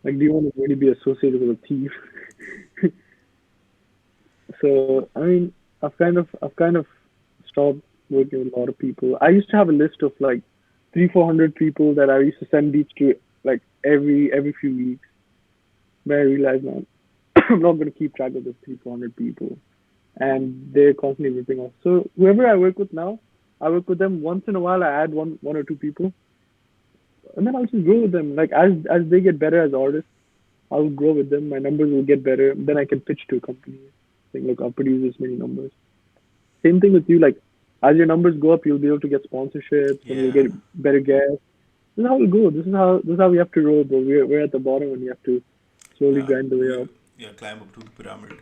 Like, do you want to really be associated with a thief? So, I mean, I've kind of stopped working with a lot of people. I used to have a list of like 400 people that I used to send beats to like every few weeks. But I realized now I'm not going to keep track of those 400 people, and they're constantly ripping off. So whoever I work with now, I work with them once in a while. I add one or two people, and then I'll just grow with them. Like as they get better as artists, I'll grow with them. My numbers will get better. Then I can pitch to a company, saying, "Look, I'll produce this many numbers." Same thing with you. Like as your numbers go up, you'll be able to get sponsorships, and you'll Yeah. get better guests. This is how we go. This is how we have to roll, bro. We're at the bottom, and we have to slowly Yeah. grind the way We up. Yeah, climb up to the pyramid.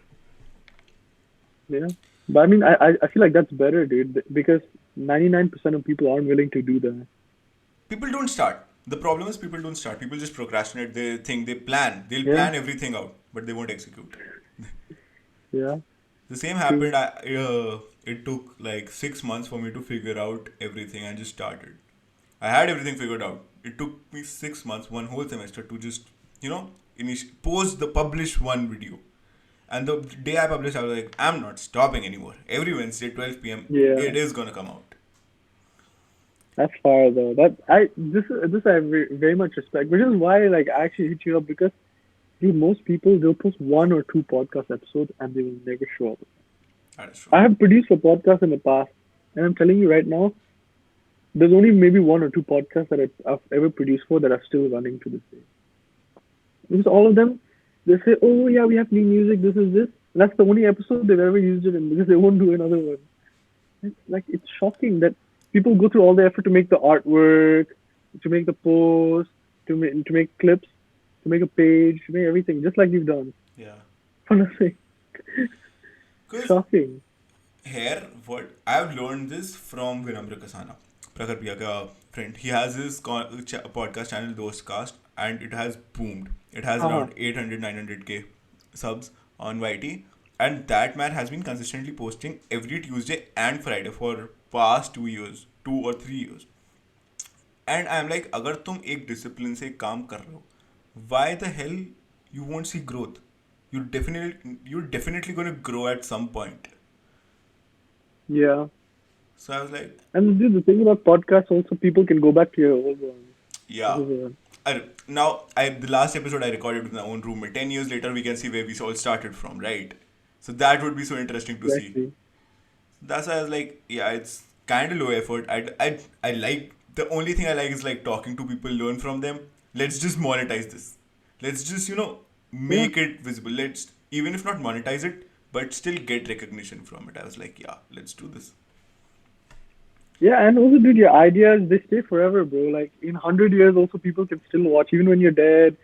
Yeah. But I mean, I feel like that's better, dude, because 99% of people aren't willing to do that. People don't start. The problem is people don't start. People just procrastinate. They think they plan. They'll Yeah. plan everything out, but they won't execute. Yeah. The same True. happened. It took like 6 months for me to figure out everything. I just started. I had everything figured out. It took me 6 months, one whole semester to just, post the publish one video. And the day I published, I was like, I'm not stopping anymore. Every Wednesday, 12 p.m., Yeah. it is gonna come out. That's fire though. That I this I very much respect, which is why like I actually hit you up because dude, most people they'll post one or two podcast episodes and they will never show up. That is true. I have produced a podcast in the past, and I'm telling you right now, there's only maybe one or two podcasts that I've ever produced for that are still running to this day. Because all of them, they say, "Oh yeah, we have new music. This is this." And that's the only episode they've ever used it in because they won't do another one. It's like it's shocking that people go through all the effort to make the artwork, to make the post, to make clips, to make a page, to make everything, just like you've done. Yeah. For nothing. Because Shocking. here, what I've learned this from Vinamra Kasana, Prakhar Priya ka friend. He has his podcast channel, ThoughtCast, and it has boomed. It has Uh-huh. around 800, 900K subs on YT. And that man has been consistently posting every Tuesday and Friday for past 2 years, 2 or 3 years. And I'm like, अगर तुम एक discipline से काम कर रहे हो, why the hell you won't see growth? You're definitely gonna grow at some point. Yeah. So I was like, And dude, the thing about podcasts also, people can go back to your old ones. This yeah. is a, The last episode I recorded with my own roommate. 10 years later, we can see where we all started from, right? So that would be so interesting to see. exactly. That's why I was like, yeah, it's kind of low effort. I like the only thing I like is like talking to people, learn from them. Let's just monetize this. Let's just Yeah. make it visible. Let's even if not monetize it, but still get recognition from it. I was like, yeah, let's do this. Yeah, and also, dude, your ideas they stay forever, bro. Like in 100 years, also people can still watch, even when you're dead,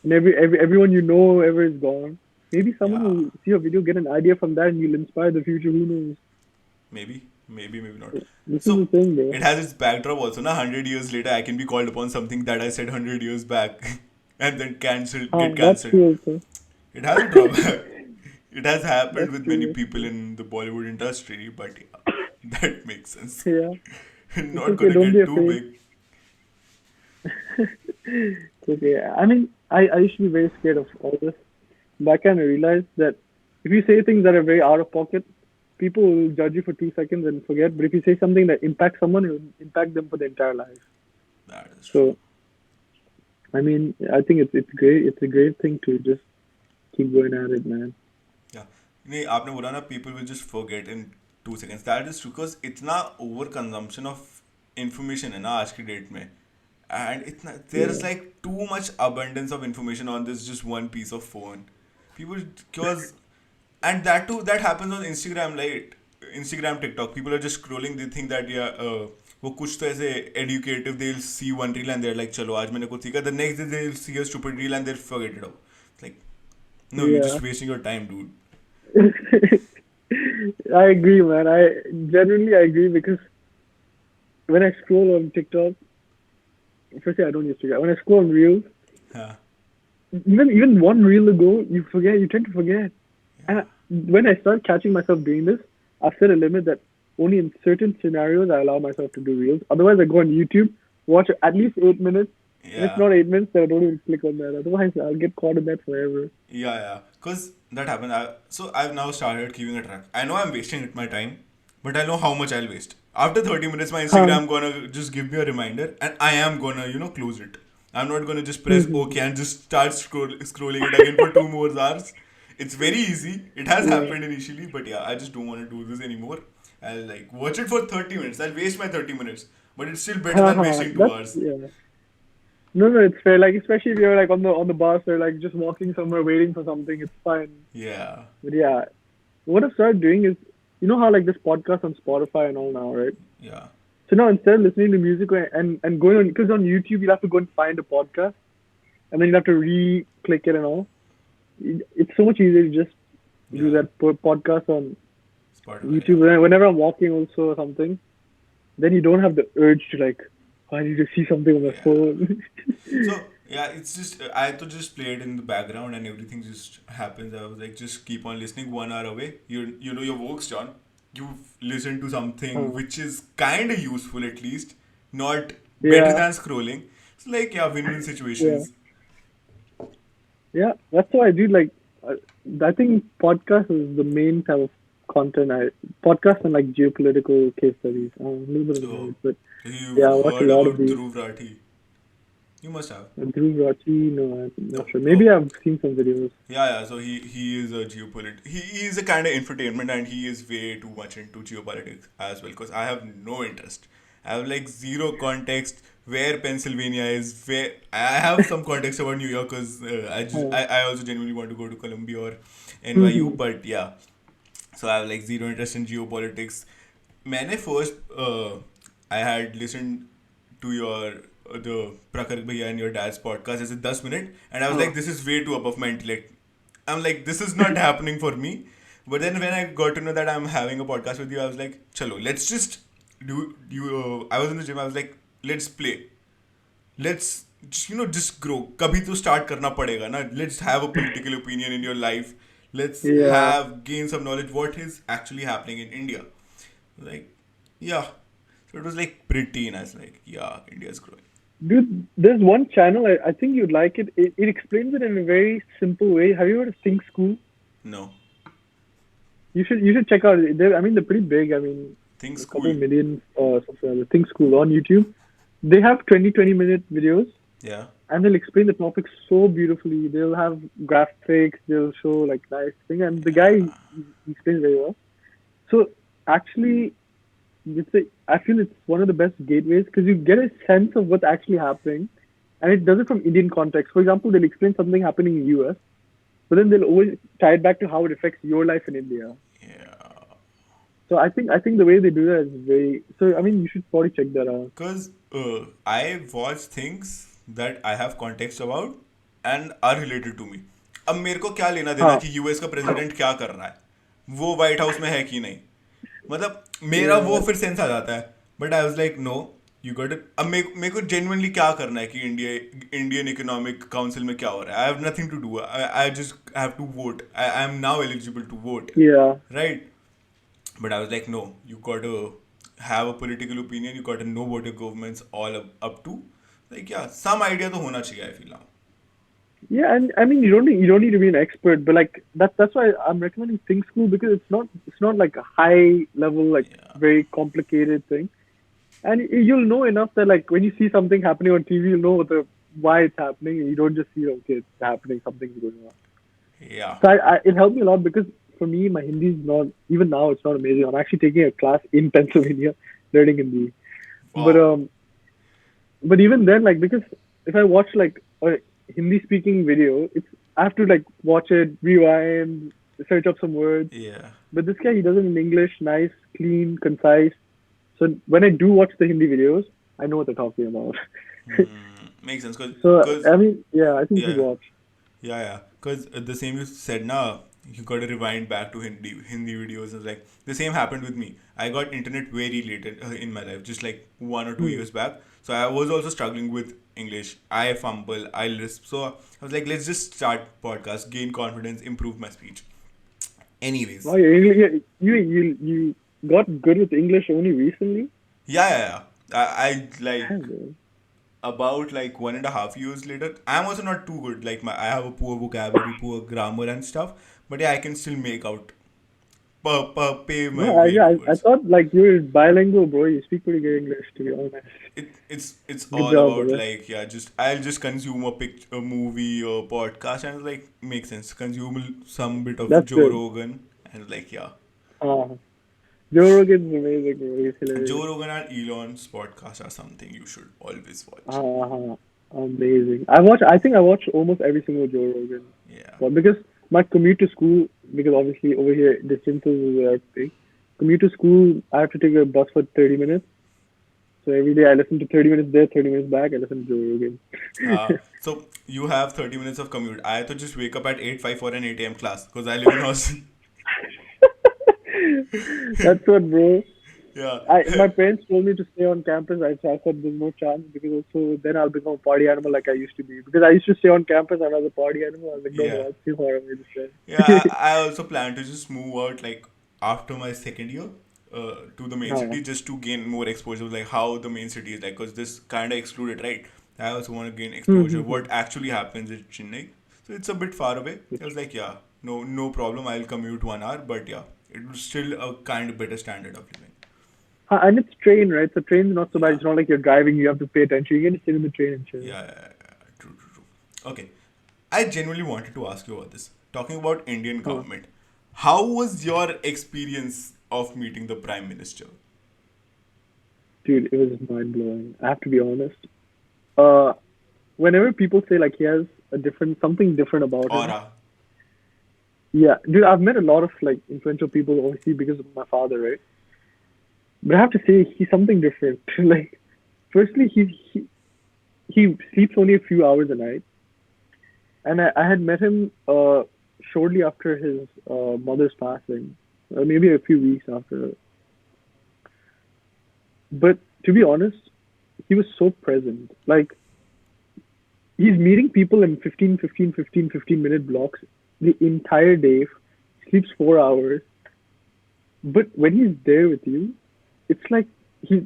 and everyone you know ever is gone. Maybe someone Yeah, will see a video, get an idea from that, and you'll inspire the future. Who knows? maybe not. This is the So thing, bro. it has its backdrop also. Na 100 years later, I can be called upon something that I said 100 years back, and then get That's cancelled. true, also. It has a drawback. It has happened That's with many true. people in the Bollywood industry, but yeah, that makes sense. Yeah, it's Not okay. gonna Don't be get too afraid. big. It's okay. I mean, I used to be very scared of all this, but I kind of realized that if you say things that are very out of pocket, people will judge you for 2 seconds and forget. But if you say something that impacts someone, it will impact them for the entire life. That is true. So I mean, I think it's great. It's a great thing to just keep going at it, man. Yeah. नहीं आपने बोला ना people will just forget in 2 seconds. That is true because इतना over consumption of information है ना आज की date में, and इतना there's Yeah, like too much abundance of information on this just one piece of phone. People because and that too that happens on Instagram, like Instagram, TikTok. People are just scrolling. They think that yeah, वो कुछ तो ऐसे educative. They'll see one reel and they're like, चलो आज मैंने कुछ सीखा. The next day they'll see a stupid reel and they'll forget it all. It's like no, you're yeah. just wasting your time, dude. I agree, man. I agree because when I scroll on TikTok, firstly I don't use TikTok. When I scroll on Reels, Yeah. even one reel ago, you forget. You tend to forget. And when I start catching myself doing this, I've set a limit that only in certain scenarios I allow myself to do reels. Otherwise, I go on YouTube, watch at least 8 minutes, and if Yeah. not 8 minutes, then I don't even click on that. Otherwise, I'll get caught in that forever. Yeah. Because that happened. So I've now started keeping a track. I know I'm wasting my time, but I know how much I'll waste. After 30 minutes, my Huh. Instagram gonna just give me a reminder, and I am gonna close it. I'm not gonna just press Mhm. OK and just start scrolling it again for 2 more hours. It's very easy. It has Yeah. happened initially, but yeah, I just don't want to do this anymore. I'll like watch it for 30 minutes. I'll waste my 30 minutes, but it's still better than Haha. wasting two That's hours. yeah. No, it's fair. Like especially if you're like on the bus or like just walking somewhere waiting for something, it's fine. Yeah. But yeah, what I've started doing is, you know how like this podcast on Spotify and all now, right? Yeah. So now instead of listening to music and going on, because on YouTube you'll have to go and find a podcast, and then you'll have to re-click it and all. It's so much easier to just do Yeah. that podcast on Spotify, YouTube yeah. whenever I'm walking also or something. Then you don't have the urge to like, "Oh, I need to see something on my Yeah. phone." So yeah, it's just I had to just play it in the background and everything just happens. I was like, just keep on listening 1 hour away. You know your work's done. You've listened to something Uh, which is kind of useful at least, not better yeah, than scrolling. It's like yeah, win-win yeah, situations. yeah. That's why I do like. Uh, I think podcast is the main type of content. Podcast and like geopolitical case studies. I'm a little bit of a Oh, nerd, but you've yeah, I watch a heard lot of about these. Dhruv Rathi? You must have. Dhruv Rathi, no, I'm not No. sure. Maybe Oh, I've seen some videos. yeah. So he is a he is a kind of infotainment and he is way too much into geopolitics as well because I have no interest. I have like zero context where Pennsylvania is. Where I have some context about New York because Uh, I also genuinely want to go to Columbia or NYU. mhm. But yeah, so I have like zero interest in geopolitics. मैंने first I had listened to your the Prakar Bhaiya and your dad's podcast as a 10 minute and I was like Oh. this is way too above my intellect. I'm like this is not happening for me. But then when I got to know that I'm having a podcast with you, I was like, chalo, let's just do. I was in the gym. I was like, let's play. Let's just grow. कभी तो start करना पड़ेगा ना. Let's have a political opinion in your life. Let's Yeah. have gain some knowledge what is actually happening in India. Like, yeah. So it was like pretty nice. Like, yeah, India's growing. Dude, there's one channel, I think you'd like it. It explains it in a very simple way. Have you heard of Think School? No. You should check out. I mean, they're pretty big. I mean, Think a couple school. million or something like that. Think School on YouTube. They have 20-minute videos, Yeah. and they'll explain the topic so beautifully. They'll have graphics. They'll show like nice thing, and the guy he explains very well. So actually, I feel it's one of the best gateways because you get a sense of what's actually happening, and it does it from Indian context. For example, they'll explain something happening in US, but then they'll always tie it back to how it affects your life in India. Yeah. So I think the way they do that is very. So I mean, you should probably check that out. Because I watch things that I have context about and are related to me. अब मेरे को क्या लेना देना Huh? कि US का president क्या कर रहा है वो वाइट हाउस में है कि नहीं मतलब मेरा वो Yeah. फिर सेंस आ जाता है but I was like no you got it अब मेरे को जेन्युइनली क्या करना है कि इंडियन इकोनॉमिक काउंसिल में क्या हो रहा है I have nothing to do I just have to vote I am now eligible to vote Yeah. Right but I was like, no, you got to have a political opinion. You got to know what your government's all up to. Like, yeah, some idea तो होना चाहिए, I feel now. Yeah, and I mean you don't need to be an expert, but like that's why I'm recommending Think School because it's not like a high level like Yeah. very complicated thing, and you'll know enough that like when you see something happening on TV, you'll know why it's happening, and you don't just see okay it's happening, something's going on. Yeah. So it helped me a lot because for me my Hindi is not even now it's not amazing. I'm actually taking a class in Pennsylvania learning Hindi, but Wow. even then like because if I watch like a Hindi speaking video, it's I have to like watch it, rewind, search up some words. Yeah. But this guy he does it in English, nice, clean, concise. So when I do watch the Hindi videos, I know what they're talking about. Makes sense. So Cause I mean, yeah, I think you should yeah. watch. Yeah, yeah. Because the same you said now, you got to rewind back to Hindi videos. And like the same happened with me. I got internet very late in my life, just like 1 or 2 years Hmm. back. So I was also struggling with English. I fumble, I lisp. So I was like, let's just start podcast, gain confidence, improve my speech. Wow, Anyways, you got good with English only recently? yeah, yeah, yeah. I like Damn, bro. about like 1.5 years later. I'm also not too good. Like I have a poor vocabulary, poor grammar and stuff. But yeah, I can still make out pay my No, way yeah, I towards. thought like you're bilingual, bro. You speak pretty good English, to be honest. It's Good all job, about brother. like yeah, just I'll just consume a movie or podcast and like make sense. Consume some bit of That's Joe good. Rogan and like yeah, Uh, Joe Rogan's amazing, bro. He's hilarious. Joe Rogan and Elon's podcast are something you should always watch. Uh, Amazing. I think I watch almost every single Joe Rogan. Yeah, Well, because my commute to school, because obviously over here distances are big. Commute to school, I have to take a bus for 30 minutes. So every day I listen to 30 minutes there, 30 minutes back. I listen to Joe Rogan. so you have 30 minutes of commute. I have to just wake up at 8:05 for an 8 a.m. class because I live in Austin. That's what, bro. Yeah. My parents told me to stay on campus. I said there's no chance because also then I'll become a party animal like I used to be. Because I used to stay on campus and I was a party animal. I was like, no, Yeah. no, it's too far away to Yeah, stay. I also plan to just move out like after my second year to the main uh, city just to gain more exposure, like how the main city is like, because this kind of excluded, right? I also want to gain exposure, what actually happens in Chennai. So it's a bit far away. I was like, yeah, no problem. I'll commute 1 hour, but yeah, it was still a kind of better standard of living. and it's train, right? So train's not so bad. Yeah, It's not like you're driving. You have to pay attention. You can just sit in the train and chill. yeah, yeah, yeah. True, true, true. Okay, I genuinely wanted to ask you about this. Talking about Indian Uh, government, how was your experience of meeting the Prime Minister? Dude, it was mind blowing. I have to be honest. Uh, Whenever people say like he has a different something different about him, Aura. yeah, dude, I've met a lot of like influential people obviously because of my father, right? But I have to say he's something different. Like, firstly, he sleeps only a few hours a night, and I had met him shortly after his mother's passing, maybe a few weeks after. But to be honest, he was so present. Like, he's meeting people in 15-15-15-15 minute blocks the entire day, sleeps 4 hours. But when he's there with you, it's like he's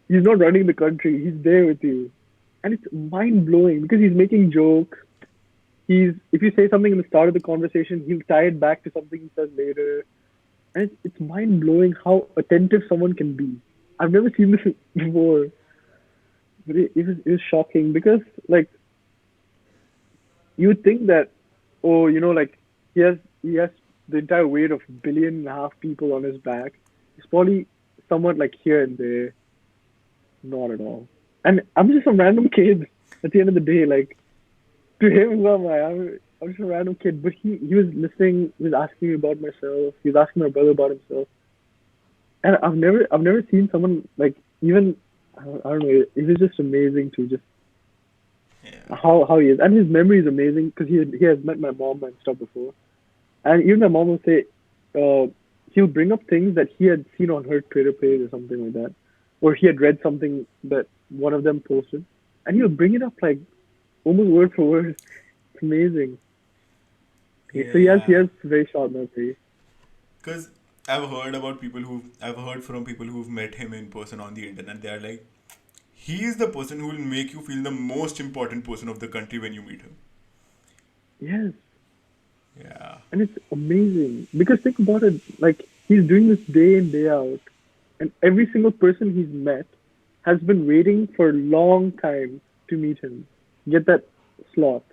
not running the country. He's there with you, and it's mind blowing because he's making jokes. He's if you say something in the start of the conversation, he'll tie it back to something he says later, and it's mind blowing how attentive someone can be. I've never seen this before, but it was shocking because like you would think that oh like he has the entire weight of 1.5 billion people on his back. He's probably somewhat like here and there. Not at all. And I'm just some random kid at the end of the day. Like, to him, I'm just a random kid. But he was listening, he was asking me about myself, he was asking my brother about himself. And I've never seen someone like even I don't know, it was just amazing to just Yeah. how he is. And his memory is amazing because he has met my mom and stuff before. And even my mom will say, he'll bring up things that he had seen on her Twitter page or something like that, or he had read something that one of them posted, and he'll bring it up like almost word for word. It's amazing. So he Yeah. has very short memory. Because I've heard from people who've met him in person on the internet. They are like, he is the person who will make you feel the most important person of the country when you meet him. Yes, Yeah. and it's amazing because think about it. Like he's doing this day in day out, and every single person he's met has been waiting for a long time to meet him, get that slot.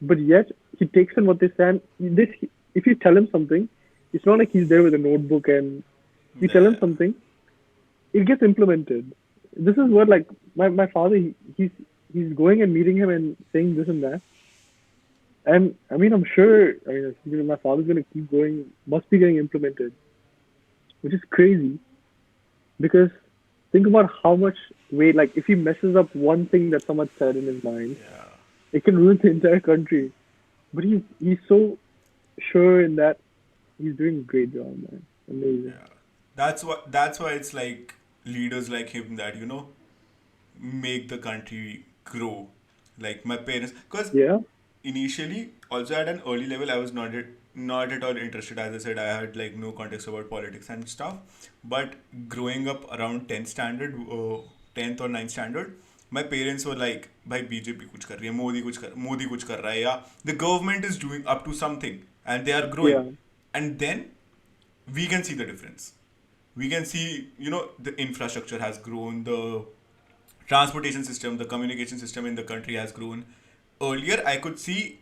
But yet he takes in what they say. And this, if you tell him something, it's not like he's there with a notebook and you tell him Yeah. something, it gets implemented. This is what like my father he's going and meeting him and saying this and that. And I mean I'm sure I mean my father's gonna keep going, must be getting implemented, which is crazy because think about how much weight like if he messes up one thing that someone said in his mind, Yeah. it can ruin the entire country. But he's so sure in that he's doing a great job, man. Amazing. Yeah. That's why it's like leaders like him that, make the country grow. Like my parents, because Yeah, initially also at an early level I was not at all interested. As I said, I had like no context about politics and stuff. But growing up around 10th standard, 10th or 9th standard, my parents were like, भाई BJP कुछ कर रही है, मोदी कुछ कर रहा है, या the government is doing up to something and they are growing. yeah, And then we can see the difference. We can see, the infrastructure has grown, the transportation system, the communication system in the country has grown. Earlier, I could see,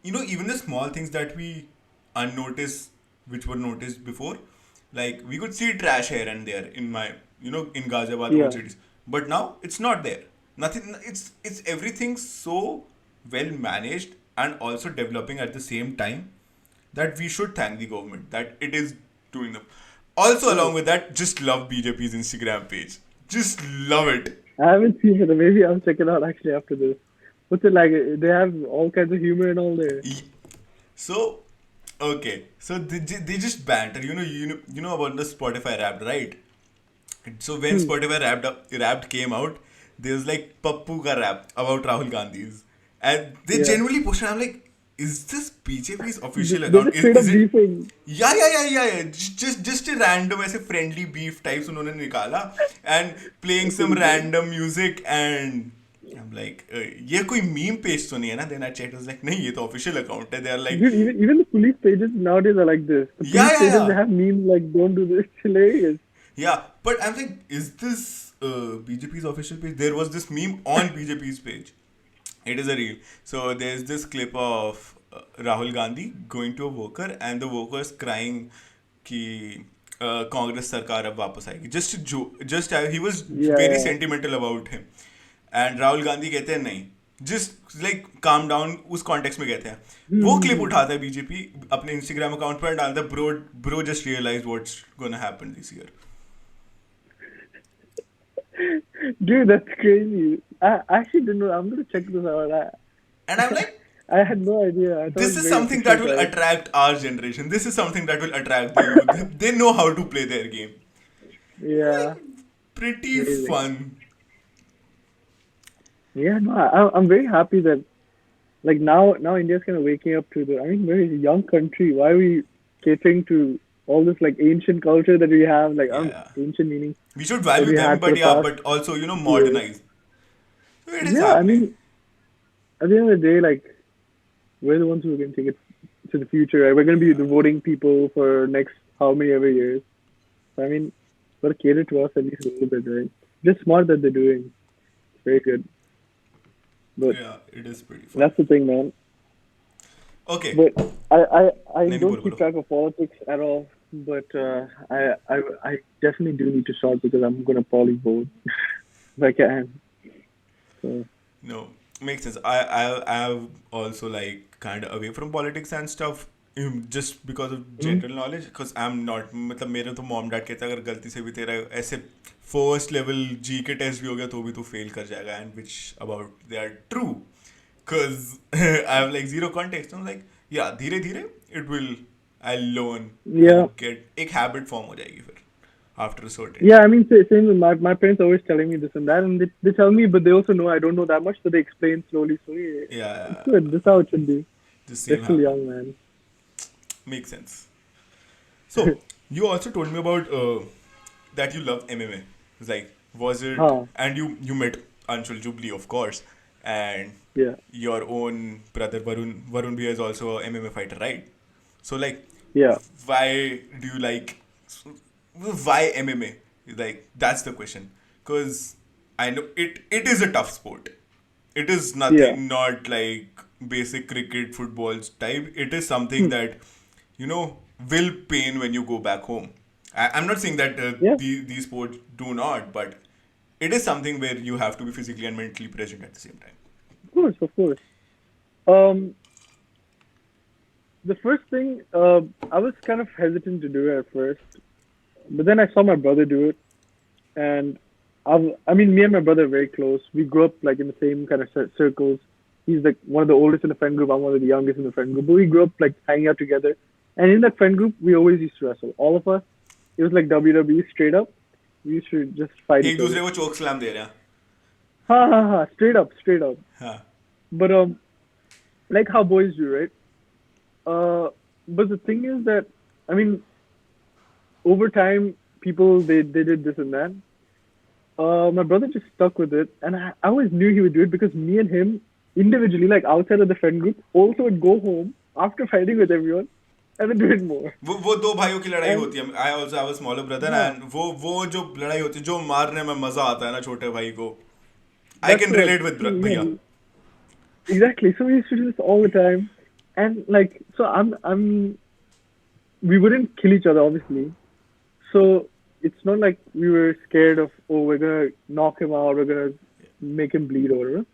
even the small things that we unnoticed, which were noticed before, like we could see trash here and there in my, in Ghaziabad old yeah. cities. But now it's not there. Nothing. It's everything so well managed and also developing at the same time that we should thank the government that it is doing them. Also, Yes. along with that, just love BJP's Instagram page. Just love it. I haven't seen it. Maybe I'll check it out actually after this. What's it like? They have all kinds of humor and all there. So, okay, so they just banter. You know about the Spotify Wrapped, right? So when Hmm. Spotify Wrapped came out, there was like Pappu ka rap about Rahul Gandhi's, and they Yeah. genuinely pushed. And I'm like, is this BJP's official They're account? just straight Is up it? beefing. Yeah. Just a random ऐसे friendly beef types उन्होंने निकाला and playing That's some really good. random music and I'm like ये कोई meme page तो नहीं है ना? Then I checked, I was like नहीं, ये तो official account है. They are like Dude, even the police pages nowadays are like this. The yeah police yeah pages they yeah have memes like "Don't do this." It's hilarious. yeah. But I'm like, is this BJP's official page? There was this meme on BJP's page. It is a reel. So there's this clip of Rahul Gandhi going to a worker and the worker is crying कि कांग्रेस सरकार अब वापस आएगी. Just he was very Yeah, sentimental about him. And Rahul Gandhi कहते हैं नहीं, just like calm down. उस context में कहते हैं. yeah. वो क्लिप उठाता है बीजेपी अपने इंस्टाग्राम अकाउंट पर डालता है, bro just realize what's gonna happen this year. Dude, that's crazy. I actually didn't know. I'm gonna check this out. And I'm like, I had no idea. I thought it this was is very something official that will type. attract our generation. This is something that will attract the youth. They know how to play their game. Like, Yeah, pretty amazing. fun. Yeah, no, I'm very happy that like now India's kind of waking up to the. I mean, we're a young country. Why are we catering to all this like ancient culture that we have? Like, Yeah. ancient meaning We should that value we them, had for but the yeah, past but also, years. modernize. So it is Yeah, I happening. mean, at the end of the day, like we're the ones who are going to take it to the future. Right? We're going to be the Yeah. voting people for next how many ever years. So, I mean, got to cater to us at least a little bit, right? Just smart that they're doing. Very good. But Yeah, it is pretty fun. that's the thing, man. Okay. But I नहीं नहीं don't बोलो keep बोलो. track of politics at all. But I definitely do need to start because I'm gonna probably vote if I can. So No, makes sense. I have also like kind of away from politics and stuff, just because of mm, general knowledge. Because I'm not, मतलब मेरे तो mom dad कहते हैं अगर गलती से भी तेरा ऐसे फर्स्ट लेवल जी के टेस्ट भी हो गया तो भी तू फेल कर जाएगा, and which about they are true. Because I have like zero context. I'm like, yeah, धीरे धीरे it will, I'll learn yeah, and get एक habit form हो जाएगी फिर after a certain yeah. time. I mean, same with my parents are always telling me this and that, and they tell me, but they also know I don't know that much, so they explain slowly. So yeah, it's Yeah, good. This is how it should be. the They're same still happen. young, man. Makes sense. So, you also told me about that you love MMA. It's like, was it, Huh. and you met Anshul Jubilee, of course, and Yeah. your own brother Varun Bhaiya is also a MMA fighter, right? So like, Yeah. why do you like? Why MMA? Like that's the question. Because I know it is a tough sport. It is Yeah. nothing not like basic cricket, football type. It is something Hmm. that you know will pain when you go back home. I'm not saying that Yeah. these sports do not, but it is something where you have to be physically and mentally present at the same time. Of course. Of course. Um, the first thing, I was kind of hesitant to do it at first, but then I saw my brother do it, and I mean, me and my brother are very close. We grew up like in the same kind of circles. He's like one of the oldest in the friend group. I'm one of the youngest in the friend group. But we grew up like hanging out together. And in that friend group, we always used to wrestle. All of us. It was like WWE straight up. We used to just fight एक each other. दूसरे को चोक सलाम दे रहे हैं. Ha ha ha! Straight up, straight up. हाँ. But like how boys do, right? But the thing is that I mean, over time, people they did this and that. My brother just stuck with it, and I always knew he would do it because me and him individually, like outside of the friend group, also would go home after fighting with everyone and then do it more. वो दो भाइयों की लड़ाई And होती है. I also have a smaller brother हाँ, and वो जो लड़ाई होती है जो मारने में मजा आता है ना छोटे भाई को. I that's can what. relate with Yeah, भैया. exactly. So we used to do this all the time, and like, so we wouldn't kill each other, obviously. So it's not like we were scared of, oh, we're gonna knock him out, we're gonna make him bleed or whatever.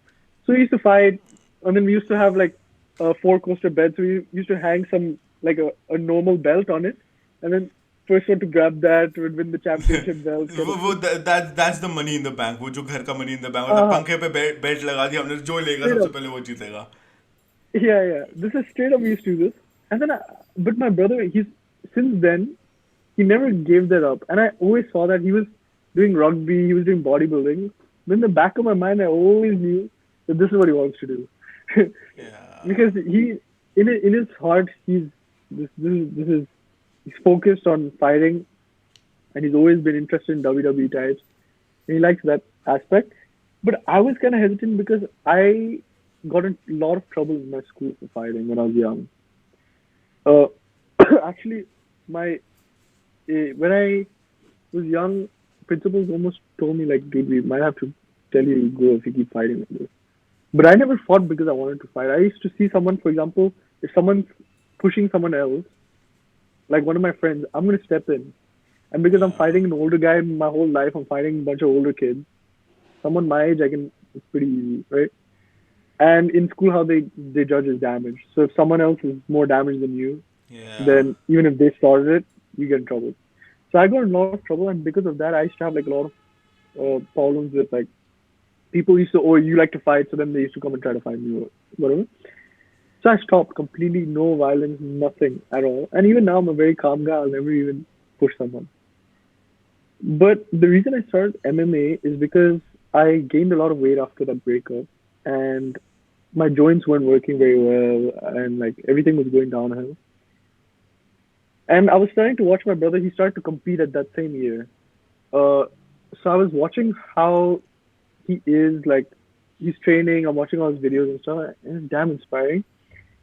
So we used to fight, and then we used to have like a four-coaster bed. So we used to hang some like a normal belt on it, and then first one to grab that would win the championship belt kind of वो thing. that's the money in the bank. वो जो घर का money in the bank मतलब Uh, पंखे पे belt लगा दिया हमने जो लेगा straight सबसे up. पहले वो जीतेगा. Yeah, yeah. This is straight up. We used to do this, and then, but my brother, he's since then he never gave that up, and I always saw that he was doing rugby, he was doing bodybuilding. But in the back of my mind, I always knew that this is what he wants to do, Yeah. because in his heart, this is he's focused on fighting, and he's always been interested in WWE types, and he likes that aspect. But I was kind of hesitant because I got in a lot of trouble in my school for fighting when I was young. Uh, actually, my when I was young, principals almost told me like, dude, we might have to tell you to go if you keep fighting like this. But I never fought because I wanted to fight. I used to see someone, for example, if someone's pushing someone else, like one of my friends, I'm gonna step in. And because I'm Yeah. fighting an older guy my whole life, I'm fighting a bunch of older kids. Someone my age, I can. It's pretty easy, right? And in school, how they judge is damage. So if someone else is more damaged than you, Yeah. then even if they started it, you get in trouble. So I got in a lot of trouble, and because of that, I used to have like a lot of problems with like people used to, oh, you like to fight, so then they used to come and try to fight me or whatever. So I stopped completely, no violence, nothing at all. And even now, I'm a very calm guy. I'll never even push someone. But the reason I started MMA is because I gained a lot of weight after that breakup, and my joints weren't working very well, and like everything was going downhill. And I was starting to watch my brother. He started to compete at that same year. Uh, so I was watching how he is like he's training. I'm watching all his videos and stuff, and it's damn inspiring.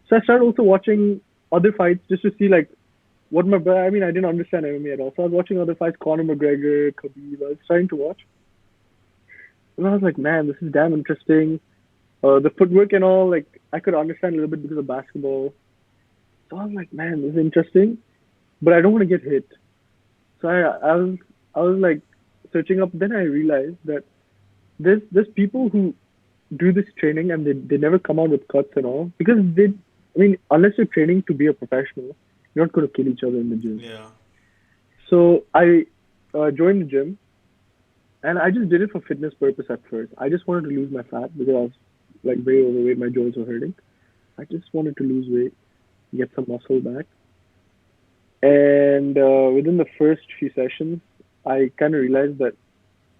So I started also watching other fights just to see like what my brother. I mean, I didn't understand MMA at all, so I was watching other fights, Conor McGregor, Khabib. I was starting to watch, and I was like, man, this is damn interesting. The footwork and all, like I could understand a little bit because of basketball. So I was like, man, this is interesting, but I don't want to get hit. So I was like searching up. Then I realized that there's people who do this training and they never come out with cuts and all because they. I mean, unless you're training to be a professional, you're not going to kill each other in the gym. Yeah. So I joined the gym and I just did it for fitness purpose at first. I just wanted to lose my fat because I was like very overweight. My joints were hurting. I just wanted to lose weight, get some muscle back. And within the first few sessions, I kind of realized that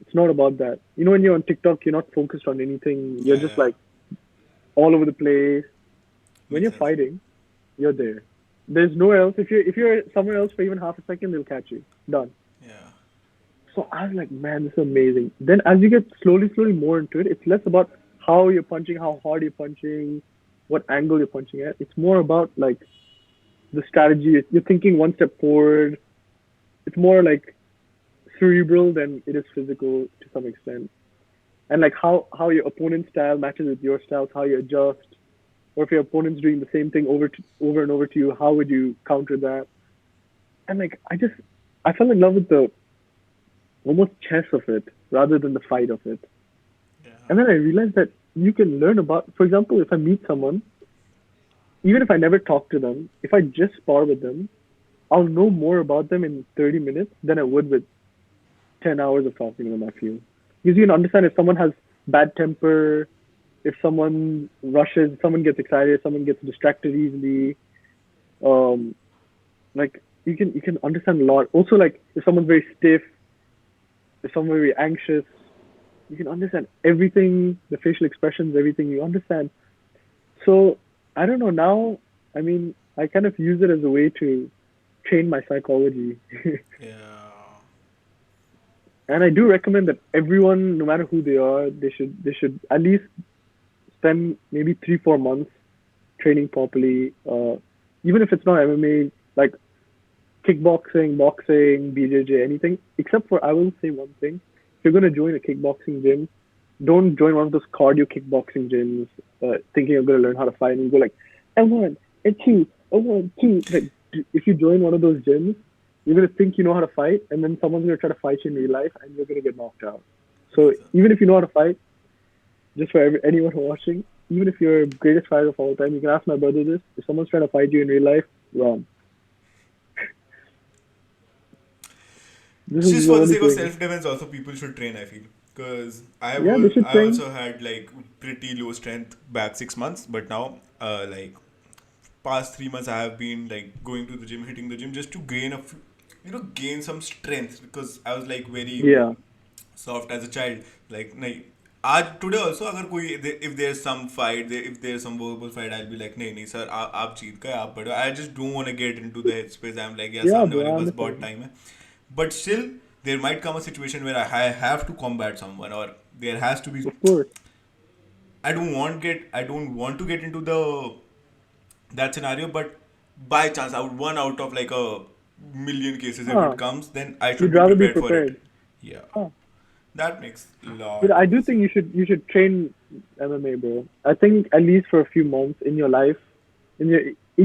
it's not about that. You know, when you're on TikTok, you're not focused on anything. You're Yeah. just Yeah. like all over the place. When Makes you're sense. fighting, you're there. There's nowhere else. If you're somewhere else for even half a second, they'll catch you. Done. Yeah. So I was like, man, this is amazing. Then as you get slowly more into it, it's less about how you're punching, how hard you're punching, what angle you're punching at. It's more about like the strategy. You're thinking one step forward. It's more like cerebral than it is physical to some extent. And like how your opponent's style matches with your styles, how you adjust, or if your opponent's doing the same thing over and over to you, how would you counter that? And like I fell in love with the almost chess of it rather than the fight of it. Yeah. And then I realized that you can learn about, for example, if I meet someone, even if I never talk to them, if I just spar with them, I'll know more about them in 30 minutes than I would with 10 hours of talking to them, I feel. Because you can understand if someone has bad temper, if someone rushes, someone gets excited, someone gets distracted easily. Um, like you can understand a lot. Also, like if someone's very stiff, if someone's very anxious, you can understand everything, the facial expressions, everything you understand. So I don't know now. I mean, I kind of use it as a way to train my psychology. Yeah. And I do recommend that everyone, no matter who they are, they should at least spend maybe 3 4 months training properly. Even if it's not MMA, like kickboxing, boxing, BJJ, anything. Except for I will say one thing: if you're gonna join a kickboxing gym, don't join one of those cardio kickboxing gyms, thinking you're gonna learn how to fight and you go like, and one, and two, and one, two. Like if you join one of those gyms, you're gonna think you know how to fight, and then someone's gonna try to fight you in real life, and you're gonna get knocked out. So Makes sense. even if you know how to fight, just for anyone watching, even if you're greatest fighter of all time, you can ask my brother this: if someone's trying to fight you in real life, run. This is Just the for the only sake of thing. self-defense, also people should train, I feel. Because Yeah, they should I train. also had like pretty low strength back 6 months, but now, like past 3 months, I have been like going to the gym, hitting the gym just to gain gain some strength because I was like very Yeah. soft as a child. Like, nahi, आज today also अगर कोई if there's some fight, if there's some verbal fight, I'll be like नहीं नहीं sir आप जीत गए आप बड़े. I just don't want to get into the headspace. I'm like यार Yeah, सामने bro, वाले I के पास बहुत understand. time है. But still, there might come a situation where I have to combat someone, or there has to be. Of course. I don't want to get into the that scenario, but by chance, out one out of like a million cases, if it Huh. comes, then I should You'd be rather be prepared for it. prepared. Yeah, Huh. that makes a But lot I of do sense. think you should train MMA, bro. I think at least for a few months in your life, in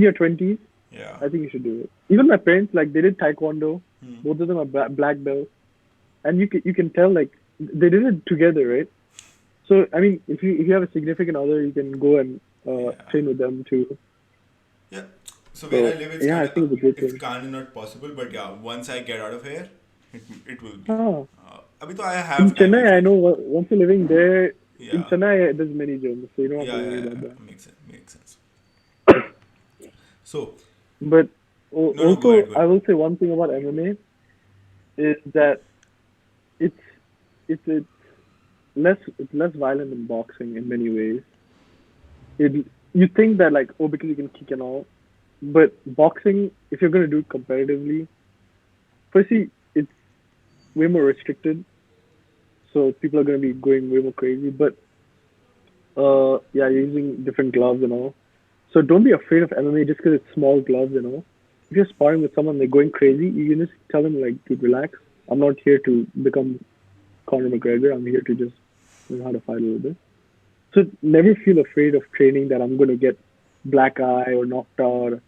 your 20s, Yeah. I think you should do it. Even my parents, like they did taekwondo. Hmm. Both of them are black belts, and you can tell like they did it together, right? So I mean, if you have a significant other, you can go and Yeah. train with them too. Yeah. So where I So live, yeah, I think it's a good it's thing. kind of not possible. But yeah, once I get out of here, it will be. Ah, अभी तो I in have time, I Chennai, I feel. know once you're living there, in Yeah. Chennai, there's many gyms, so you don't have to Yeah, worry yeah, about that. yeah. Makes sense. Makes sense. So, But no, no, go also, ahead, go I ahead. will say one thing about MMA is that it's it's less violent than boxing in many ways. You think that like oh because you can kick and all, but boxing if you're gonna do it competitively, firstly it's way more restricted, so people are gonna be going way more crazy. But yeah, you're using different gloves and all. So don't be afraid of MMA just because it's small gloves and all. If you're sparring with someone, they're going crazy, you can just tell them like, dude, relax. I'm not here to become Conor McGregor. I'm here to just learn how to fight a little bit. So never feel afraid of training that I'm gonna get black eye or knocked out.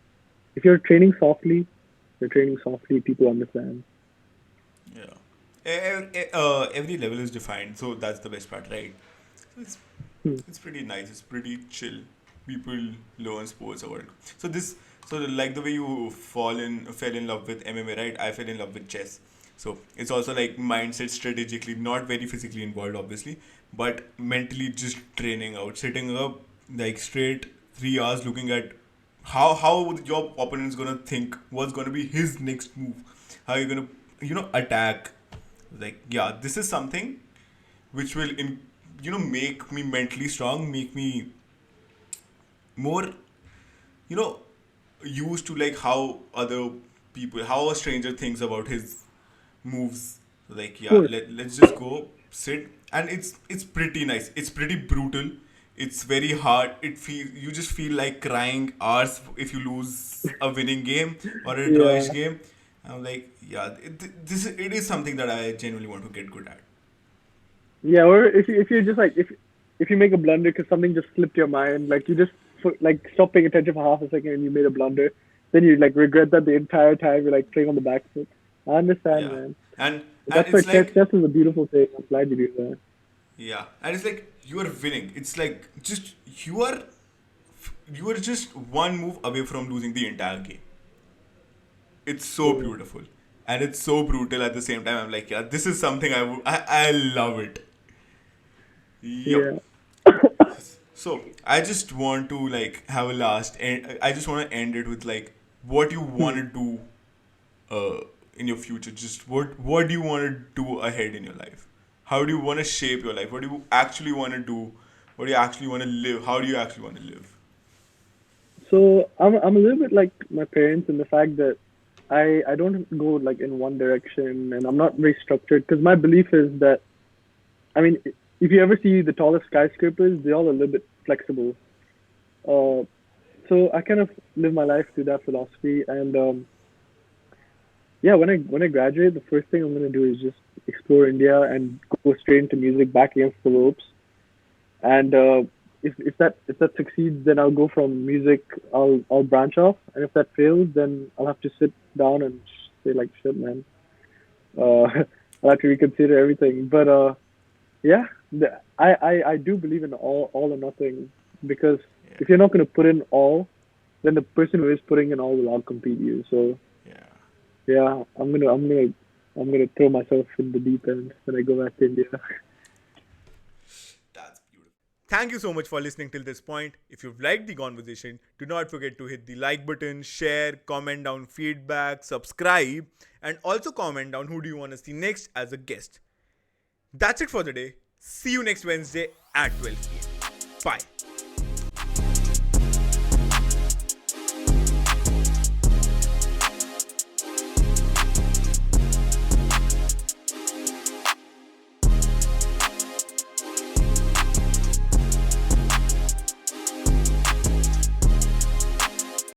If you're training softly, you're training softly. People understand. Yeah. Every level is defined, so that's the best part, right? So Hmm. it's pretty nice. It's pretty chill. People learn sports about it. So like the way you fell in love with MMA, right? I fell in love with chess. So it's also like mindset strategically, not very physically involved, obviously, but mentally just training out, sitting up like straight 3 hours, looking at how your opponent's gonna think, what's gonna be his next move, how you're gonna attack. Like yeah, this is something which will make me mentally strong, make me more you know used to like how other people, how a stranger thinks about his moves. Like Of yeah, course. let's just go sit, and it's pretty nice, it's pretty brutal. it's very hard. You just feel like crying hours if you lose a winning game or a drawish Yeah. game. I'm like, yeah, it is something that I genuinely want to get good at. Yeah, or if you're just like if you make a blunder because something just slipped your mind, like you just like stop paying attention for half a second and you made a blunder, then you like regret that the entire time you're like playing on the back foot. I understand, Yeah, man. and But and that's why it's like, chess is a beautiful thing. I'm glad you do that. yeah, and it's like you are winning. It's like just you are just one move away from losing the entire game. It's so Yeah. beautiful and it's so brutal at the same time. I'm like, yeah, this is something I love it. Yup. Yeah. So I just want to like have a last end. I just want to end it with like what you want to do in your future. Just what do you want to do ahead in your life? How do you want to shape your life? What do you actually want to do? What do you actually want to live? How do you actually want to live? So I'm a little bit like my parents in the fact that I don't go like in one direction and I'm not very structured because my belief is that I mean if you ever see the tallest skyscrapers, they're all a little bit flexible. Uh, so I kind of live my life through that philosophy and yeah, when I graduate, the first thing I'm gonna do is just explore India and go straight into music back against the ropes. And if that succeeds, then I'll go from music. I'll branch off, and if that fails, then I'll have to sit down and say like, shit, man. I'll have to reconsider everything. But yeah, I do believe in all or nothing because Yeah, if you're not gonna put in all, then the person who is putting in all will outcompete you. So yeah. yeah, I'm gonna throw myself in the deep end when I go back to India. That's beautiful. Thank you so much for listening till this point. If you've liked the conversation, do not forget to hit the like button, share, comment down feedback, subscribe, and also comment down who do you want to see next as a guest. That's it for today. See you next Wednesday at 12 p.m. Bye.